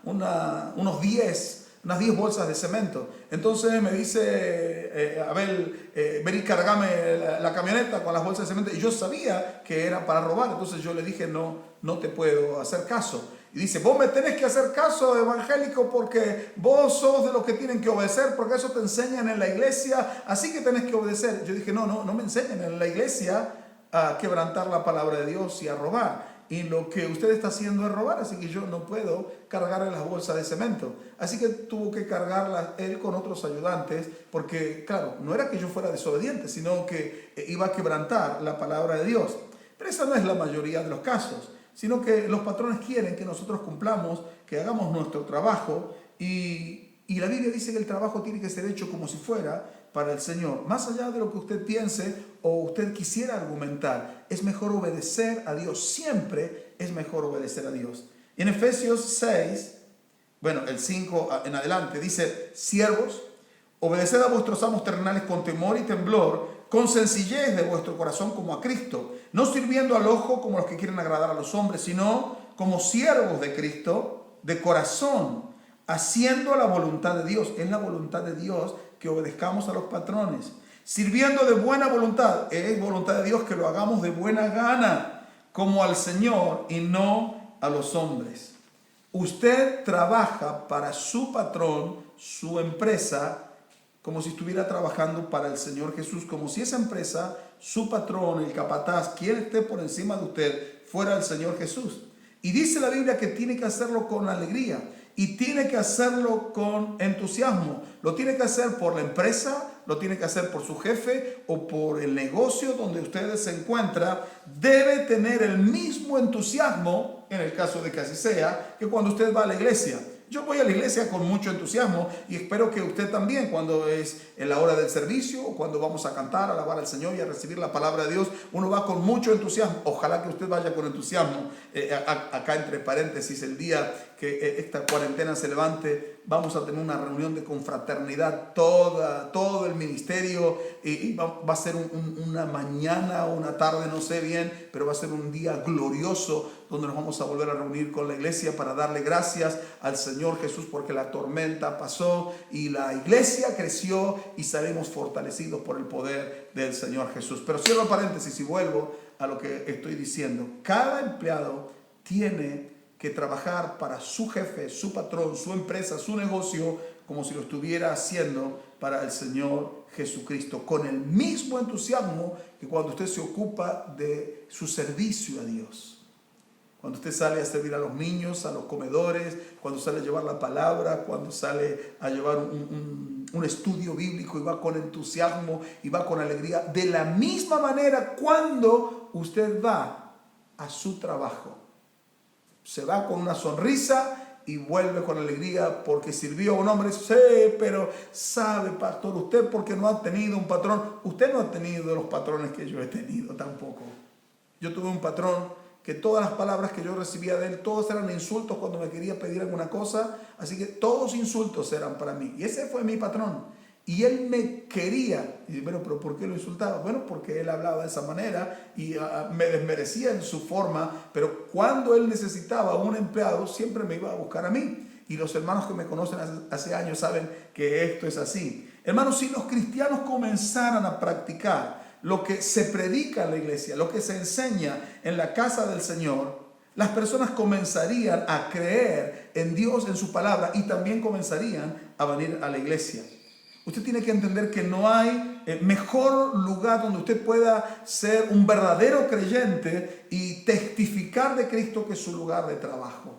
unas 10 bolsas de cemento. Entonces me dice, Abel, ven y cargame la camioneta con las bolsas de cemento, y yo sabía que era para robar. Entonces yo le dije, no te puedo hacer caso. Y dice, vos me tenés que hacer caso, evangélico, porque vos sos de los que tienen que obedecer, porque eso te enseñan en la iglesia, así que tenés que obedecer. Yo dije, no me enseñan en la iglesia a quebrantar la palabra de Dios y a robar. Y lo que usted está haciendo es robar, así que yo no puedo cargarle las bolsas de cemento. Así que tuvo que cargarlas él con otros ayudantes, porque claro, no era que yo fuera desobediente, sino que iba a quebrantar la palabra de Dios. Pero esa no es la mayoría de los casos, sino que los patrones quieren que nosotros cumplamos, que hagamos nuestro trabajo, y la Biblia dice que el trabajo tiene que ser hecho como si fuera para el Señor. Más allá de lo que usted piense o usted quisiera argumentar, es mejor obedecer a Dios. Siempre es mejor obedecer a Dios. En Efesios 6, el 5 en adelante, dice, siervos, Obedeced a vuestros amos terrenales con temor y temblor, con sencillez de vuestro corazón como a Cristo, no sirviendo al ojo como los que quieren agradar a los hombres, sino como siervos de Cristo, de corazón, haciendo la voluntad de Dios. Es la voluntad de Dios que obedezcamos a los patrones, sirviendo de buena voluntad. Es voluntad de Dios que lo hagamos de buena gana, como al Señor y no a los hombres. Usted trabaja para su patrón, su empresa, como si estuviera trabajando para el Señor Jesús, como si esa empresa, su patrón, el capataz, quien esté por encima de usted, fuera el Señor Jesús. Y dice la Biblia que tiene que hacerlo con alegría y tiene que hacerlo con entusiasmo. Lo tiene que hacer por la empresa, lo tiene que hacer por su jefe o por el negocio donde usted se encuentra. Debe tener el mismo entusiasmo, en el caso de que así sea, que cuando usted va a la iglesia. Yo voy a la iglesia con mucho entusiasmo y espero que usted también, cuando es en la hora del servicio o cuando vamos a cantar, a alabar al Señor y a recibir la palabra de Dios, uno va con mucho entusiasmo. Ojalá que usted vaya con entusiasmo. Acá entre paréntesis, el día que esta cuarentena se levante, vamos a tener una reunión de confraternidad, todo el ministerio, y va a ser una mañana o una tarde, no sé bien, pero va a ser un día glorioso donde nos vamos a volver a reunir con la iglesia para darle gracias al Señor Jesús porque la tormenta pasó y la iglesia creció y salimos fortalecidos por el poder del Señor Jesús. Pero cierro paréntesis y vuelvo a lo que estoy diciendo. Cada empleado tiene que trabajar para su jefe, su patrón, su empresa, su negocio, como si lo estuviera haciendo para el Señor Jesucristo, con el mismo entusiasmo que cuando usted se ocupa de su servicio a Dios. Cuando usted sale a servir a los niños, a los comedores, cuando sale a llevar la palabra, cuando sale a llevar un estudio bíblico y va con entusiasmo y va con alegría. De la misma manera, cuando usted va a su trabajo, se va con una sonrisa y vuelve con alegría porque sirvió a un hombre. Sí, pero sabe, pastor, usted porque no ha tenido un patrón. Usted no ha tenido los patrones que yo he tenido tampoco. Yo tuve un patrón que todas las palabras que yo recibía de él, todos eran insultos cuando me quería pedir alguna cosa, así que todos insultos eran para mí. Y ese fue mi patrón. Y él me quería. Y bueno, pero ¿por qué lo insultaba? Bueno, porque él hablaba de esa manera y me desmerecía en su forma, pero cuando él necesitaba un empleado, siempre me iba a buscar a mí. Y los hermanos que me conocen hace años saben que esto es así. Hermanos, si los cristianos comenzaran a practicar lo que se predica en la iglesia, lo que se enseña en la casa del Señor, las personas comenzarían a creer en Dios, en su palabra, y también comenzarían a venir a la iglesia. Usted tiene que entender que no hay mejor lugar donde usted pueda ser un verdadero creyente y testificar de Cristo que su lugar de trabajo.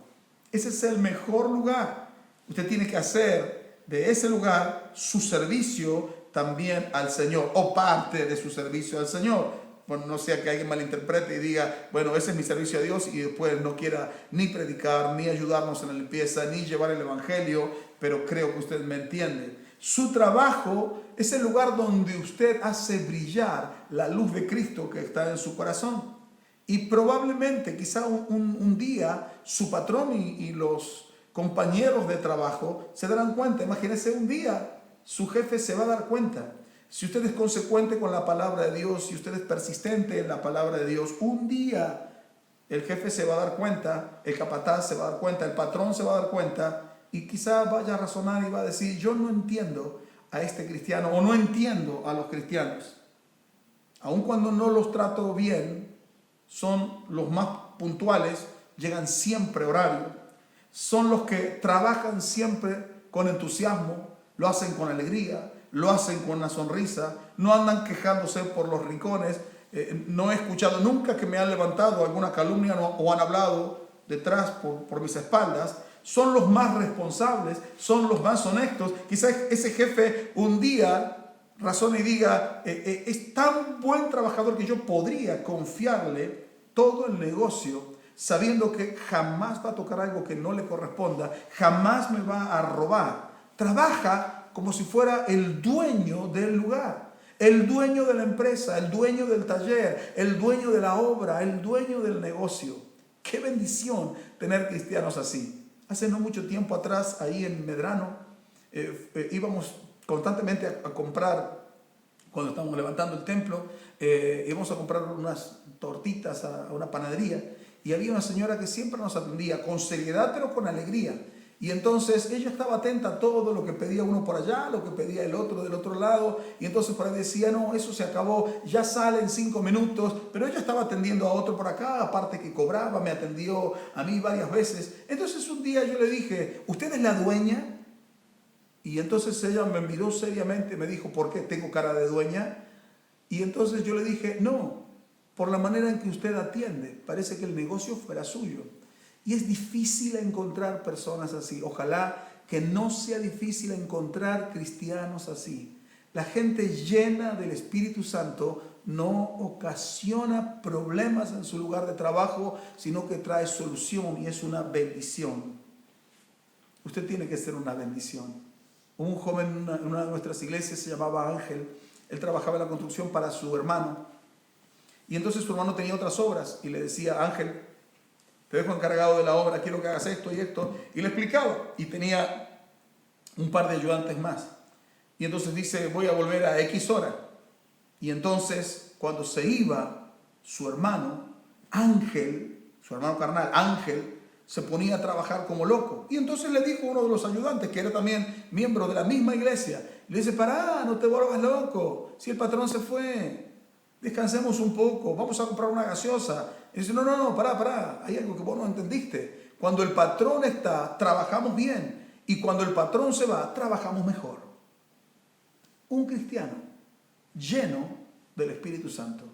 Ese es el mejor lugar. Usted tiene que hacer de ese lugar su servicio también al Señor, o parte de su servicio al Señor. Bueno, no sea que alguien malinterprete y diga, bueno, ese es mi servicio a Dios, y después no quiera ni predicar, ni ayudarnos en la limpieza, ni llevar el evangelio, pero creo que usted me entiende. Su trabajo es el lugar donde usted hace brillar la luz de Cristo que está en su corazón. Y probablemente, quizá un día, su patrón y los compañeros de trabajo se darán cuenta. Imagínese un día, su jefe se va a dar cuenta. Si usted es consecuente con la palabra de Dios, si usted es persistente en la palabra de Dios, un día el jefe se va a dar cuenta, el capataz se va a dar cuenta, el patrón se va a dar cuenta, y quizá vaya a razonar y va a decir, yo no entiendo a este cristiano o no entiendo a los cristianos. Aun cuando no los trato bien, son los más puntuales, llegan siempre a horario, son los que trabajan siempre con entusiasmo, lo hacen con alegría, lo hacen con una sonrisa, no andan quejándose por los rincones. No he escuchado nunca que me han levantado alguna calumnia o han hablado detrás por mis espaldas. Son los más responsables, son los más honestos. Quizás ese jefe un día razone y diga, es tan buen trabajador que yo podría confiarle todo el negocio, sabiendo que jamás va a tocar algo que no le corresponda, jamás me va a robar. Trabaja como si fuera el dueño del lugar, el dueño de la empresa, el dueño del taller, el dueño de la obra, el dueño del negocio. Qué bendición tener cristianos así. Hace no mucho tiempo atrás, ahí en Medrano, íbamos constantemente a comprar, cuando estábamos levantando el templo, íbamos a comprar unas tortitas a una panadería, y había una señora que siempre nos atendía con seriedad pero con alegría. Y entonces ella estaba atenta a todo lo que pedía uno por allá, lo que pedía el otro del otro lado, y entonces por ahí decía, no, eso se acabó, ya sale en 5 minutos, pero ella estaba atendiendo a otro por acá, aparte que cobraba, me atendió a mí varias veces. Entonces un día yo le dije, ¿usted es la dueña? Y entonces ella me miró seriamente y me dijo, ¿por qué? ¿Tengo cara de dueña? Y entonces yo le dije, no, por la manera en que usted atiende, parece que el negocio fuera suyo. Y es difícil encontrar personas así. Ojalá que no sea difícil encontrar cristianos así. La gente llena del Espíritu Santo no ocasiona problemas en su lugar de trabajo, sino que trae solución y es una bendición. Usted tiene que ser una bendición. Un joven en una de nuestras iglesias se llamaba Ángel. Él trabajaba en la construcción para su hermano. Y entonces su hermano tenía otras obras y le decía, Ángel, te dejo encargado de la obra, quiero que hagas esto y esto. Y le explicaba. Y tenía un par de ayudantes más. Y entonces dice, voy a volver a X hora. Y entonces, cuando se iba, su hermano, Ángel, su hermano carnal, Ángel, se ponía a trabajar como loco. Y entonces le dijo a uno de los ayudantes, que era también miembro de la misma iglesia, le dice, pará, no te vuelvas loco, si el patrón se fue, descansemos un poco, vamos a comprar una gaseosa. Y dice, no, pará, hay algo que vos no entendiste. Cuando el patrón está, trabajamos bien, y cuando el patrón se va, trabajamos mejor. Un cristiano lleno del Espíritu Santo,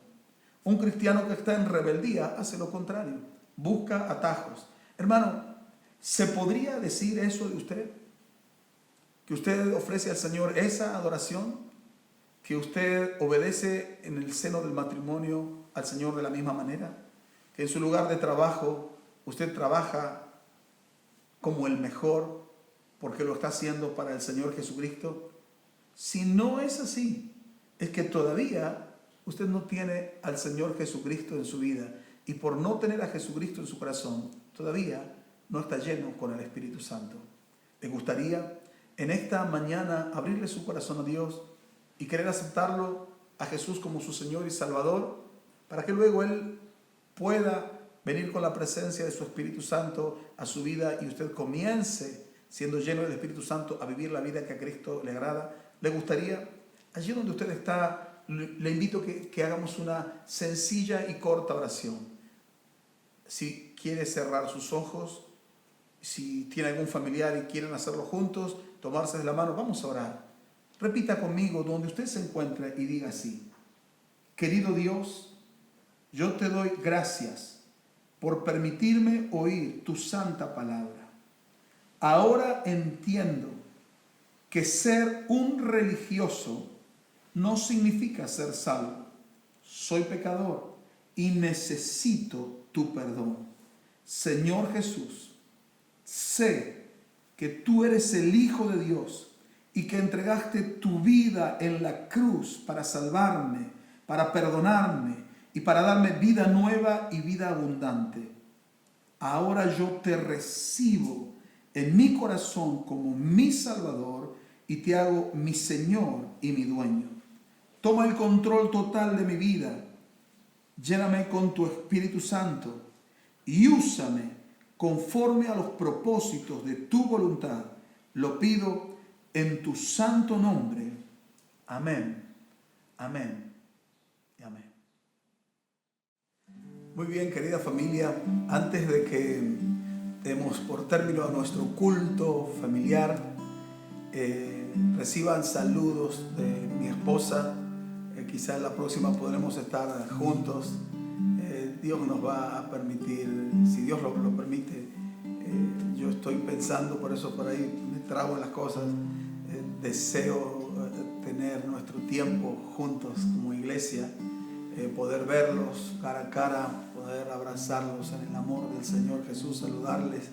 un cristiano que está en rebeldía, hace lo contrario, busca atajos. Hermano, ¿se podría decir eso de usted? ¿Que usted ofrece al Señor esa adoración? ¿Que usted obedece en el seno del matrimonio al Señor de la misma manera? ¿Que en su lugar de trabajo usted trabaja como el mejor porque lo está haciendo para el Señor Jesucristo? Si no es así, es que todavía usted no tiene al Señor Jesucristo en su vida. Y por no tener a Jesucristo en su corazón, todavía no está lleno con el Espíritu Santo. ¿Le gustaría en esta mañana abrirle su corazón a Dios y querer aceptarlo a Jesús como su Señor y Salvador, para que luego Él pueda venir con la presencia de su Espíritu Santo a su vida y usted comience, siendo lleno del Espíritu Santo, a vivir la vida que a Cristo le agrada? ¿Le gustaría? Allí donde usted está, le invito que hagamos una sencilla y corta oración. Si quiere cerrar sus ojos, si tiene algún familiar y quieren hacerlo juntos, tomarse de la mano, vamos a orar. Repita conmigo donde usted se encuentra y diga así: querido Dios, yo te doy gracias por permitirme oír tu santa palabra. Ahora entiendo que ser un religioso no significa ser salvo. Soy pecador y necesito tu perdón. Señor Jesús, sé que tú eres el Hijo de Dios y que entregaste tu vida en la cruz para salvarme, para perdonarme y para darme vida nueva y vida abundante. Ahora yo te recibo en mi corazón como mi Salvador y te hago mi Señor y mi dueño. Toma el control total de mi vida. Lléname con tu Espíritu Santo y úsame conforme a los propósitos de tu voluntad. Lo pido en tu santo nombre. Amén, amén y amén. Muy bien, querida familia, antes de que demos por término a nuestro culto familiar, reciban saludos de mi esposa. Quizás la próxima podremos estar juntos. Dios nos va a permitir, si Dios lo permite. Yo estoy pensando, por eso por ahí me trago en las cosas. Deseo tener nuestro tiempo juntos como iglesia, poder verlos cara a cara, poder abrazarlos en el amor del Señor Jesús, saludarles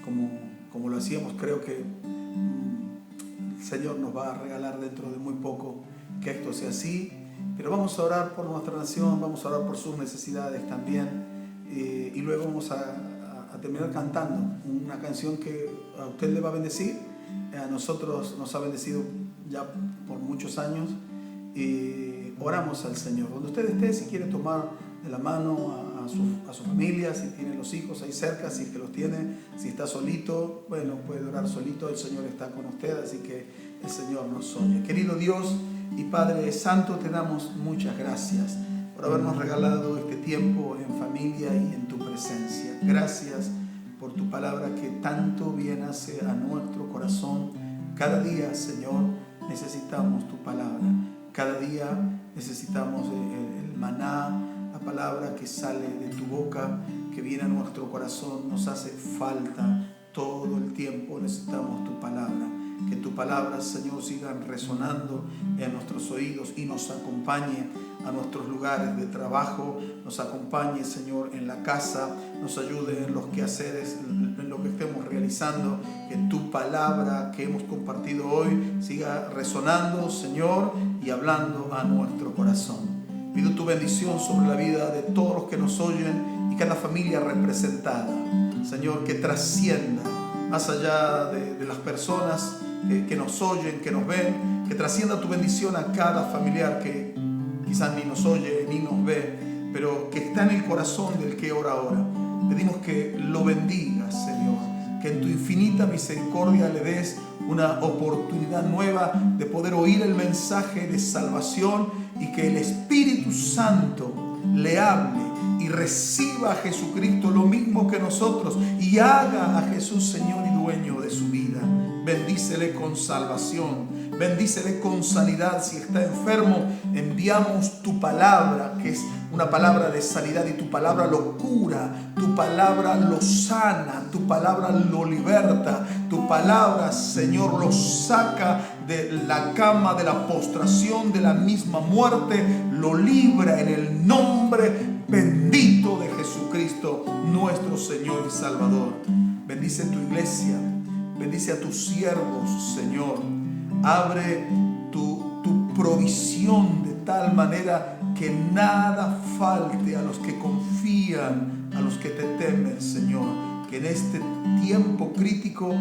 como lo hacíamos. Creo que el Señor nos va a regalar dentro de muy poco que esto sea así. Pero vamos a orar por nuestra nación, vamos a orar por sus necesidades también, y luego vamos a terminar cantando una canción que a usted le va a bendecir. A nosotros nos ha bendecido ya por muchos años, y oramos al Señor. Donde usted esté, si quiere tomar de la mano a su familia, si tiene los hijos ahí cerca, si es que los tiene, si está solito, bueno, puede orar solito, el Señor está con usted, así que el Señor nos oye. Querido Dios y Padre Santo, te damos muchas gracias por habernos regalado este tiempo en familia y en tu presencia. Gracias por tu palabra que tanto bien hace a nuestro corazón. Cada día, Señor, necesitamos tu palabra. Cada día necesitamos el maná, la palabra que sale de tu boca, que viene a nuestro corazón. Nos hace falta todo el tiempo, necesitamos tu palabra. Que tu palabra, Señor, siga resonando en nuestros oídos y nos acompañe a nuestros lugares de trabajo, nos acompañe, Señor, en la casa, nos ayude en los quehaceres, en lo que estemos realizando. Que tu palabra que hemos compartido hoy siga resonando, Señor, y hablando a nuestro corazón. Pido tu bendición sobre la vida de todos los que nos oyen y cada familia representada, Señor, que trascienda más allá de las personas que nos oyen, que nos ven, que trascienda tu bendición a cada familiar que quizás ni nos oye ni nos ve, pero que está en el corazón del que ora ahora. Pedimos que lo bendigas, Señor, que en tu infinita misericordia le des una oportunidad nueva de poder oír el mensaje de salvación y que el Espíritu Santo le hable y reciba a Jesucristo lo mismo que nosotros y haga a Jesús Señor y dueño de su vida. Bendícele con salvación, bendícele con sanidad. Si está enfermo, enviamos tu palabra, que es una palabra de sanidad, y tu palabra lo cura, tu palabra lo sana, tu palabra lo liberta, tu palabra, Señor, lo saca de la cama, de la postración, de la misma muerte, lo libra en el nombre bendito de Jesucristo, nuestro Señor y Salvador. Bendice tu iglesia, bendice a tus siervos, Señor. Abre tu provisión de tal manera que nada falte a los que confían, a los que te temen, Señor. Que en este tiempo crítico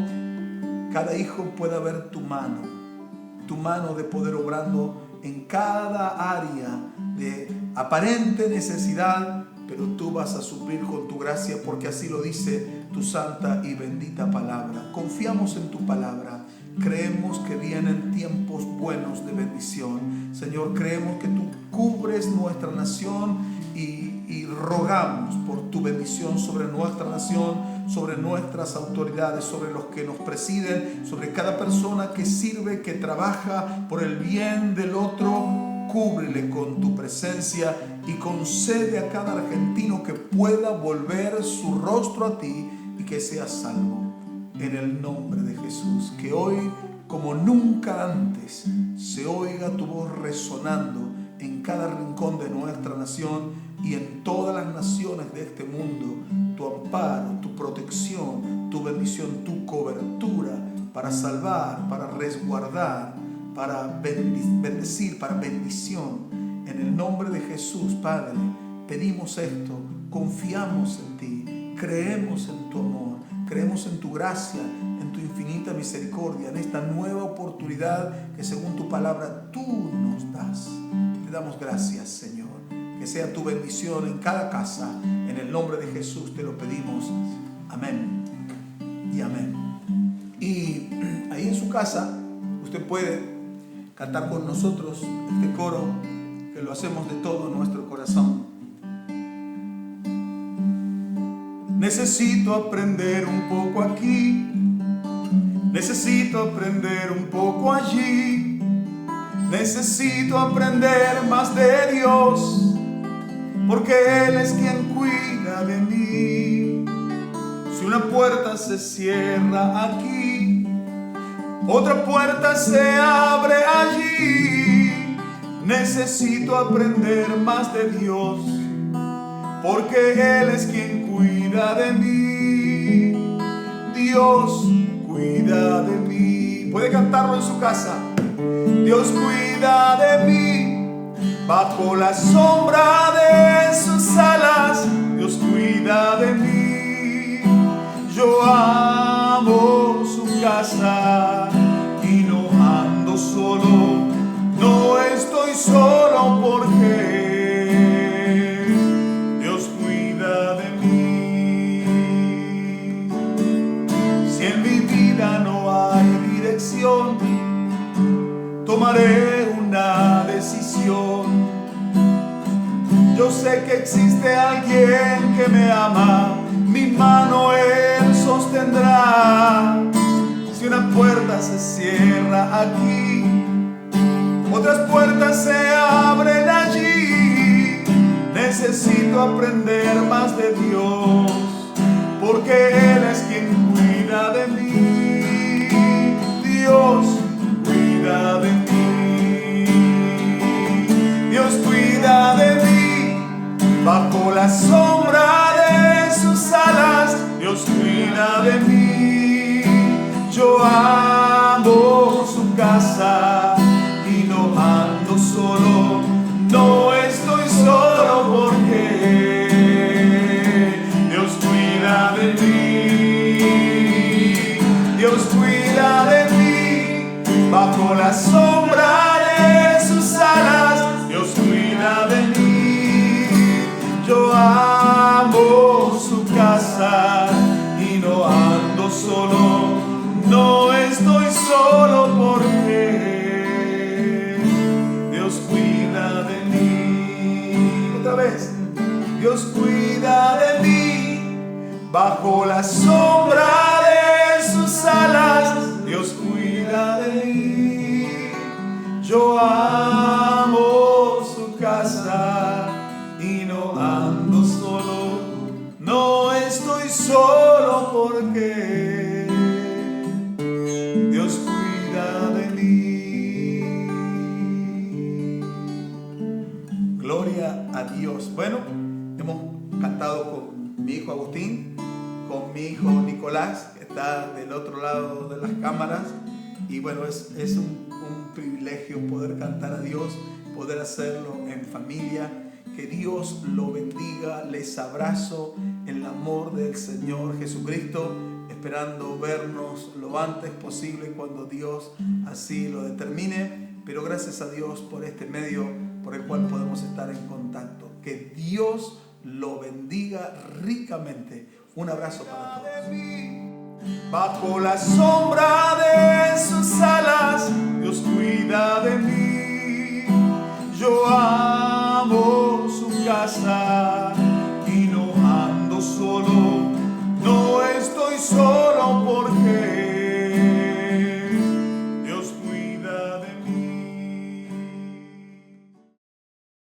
cada hijo pueda ver tu mano de poder obrando en cada área de aparente necesidad, pero tú vas a suplir con tu gracia, porque así lo dice tu santa y bendita palabra. Confiamos en tu palabra, creemos que vienen tiempos buenos de bendición. Señor, creemos que tú cubres nuestra nación y rogamos por tu bendición sobre nuestra nación, sobre nuestras autoridades, sobre los que nos presiden, sobre cada persona que sirve, que trabaja por el bien del otro. Cúbrele con tu presencia y concede a cada argentino que pueda volver su rostro a ti y que sea salvo. En el nombre de Jesús, que hoy, como nunca antes, se oiga tu voz resonando en cada rincón de nuestra nación y en todas las naciones de este mundo. Tu amparo, tu protección, tu bendición, tu cobertura para salvar, para resguardar, para bendecir, para bendición. En el nombre de Jesús, Padre, pedimos esto, confiamos en ti, creemos en tu amor, creemos en tu gracia, en tu infinita misericordia, en esta nueva oportunidad que según tu palabra tú nos das. Te damos gracias, Señor. Que sea tu bendición en cada casa. En el nombre de Jesús te lo pedimos. Amén y amén. Y ahí en su casa usted puede cantar con nosotros este coro que lo hacemos de todo nuestro corazón. Necesito aprender un poco aquí, necesito aprender un poco allí, necesito aprender más de Dios, porque Él es quien cuida de mí. Si una puerta se cierra aquí, otra puerta se abre allí. Necesito aprender más de Dios, porque Él es quien cuida de mí. Dios cuida de mí. Puede cantarlo en su casa. Dios cuida de mí, bajo la sombra de sus alas. Dios cuida de mí. Yo amo su casa y no ando solo Yo sé que existe alguien que me ama, mi mano Él sostendrá. Si una puerta se cierra aquí, otras puertas se abren allí. Necesito aprender más de Dios, porque Él es quien cuida de mí. Dios cuida de mí. Dios cuida de mí. Bajo la sombra de sus alas, Dios cuida de mí. Yo amo su casa y no ando solo, no estoy solo porque Dios cuida de mí. Dios cuida de mí. Bajo la sombra de sus alas, Dios cuida de mí. Yo amo su casa y no ando solo, no estoy solo porque Dios cuida de mí. Otra vez, Dios cuida de mí. Bajo la sombra de sus alas, Dios cuida de mí. Yo amo su casa y no ando solo, no estoy solo porque Dios cuida de mí. Gloria a Dios. Bueno, hemos cantado con mi hijo Agustín, con mi hijo Nicolás, que está del otro lado de las cámaras. Y bueno, es un privilegio poder cantar a Dios, poder hacerlo en familia. Que Dios lo bendiga. Les abrazo en el amor del Señor Jesucristo, esperando vernos lo antes posible cuando Dios así lo determine. Pero gracias a Dios por este medio por el cual podemos estar en contacto. Que Dios lo bendiga ricamente. Un abrazo para todos. Bajo la sombra de sus alas, Dios cuida de mí. Yo amo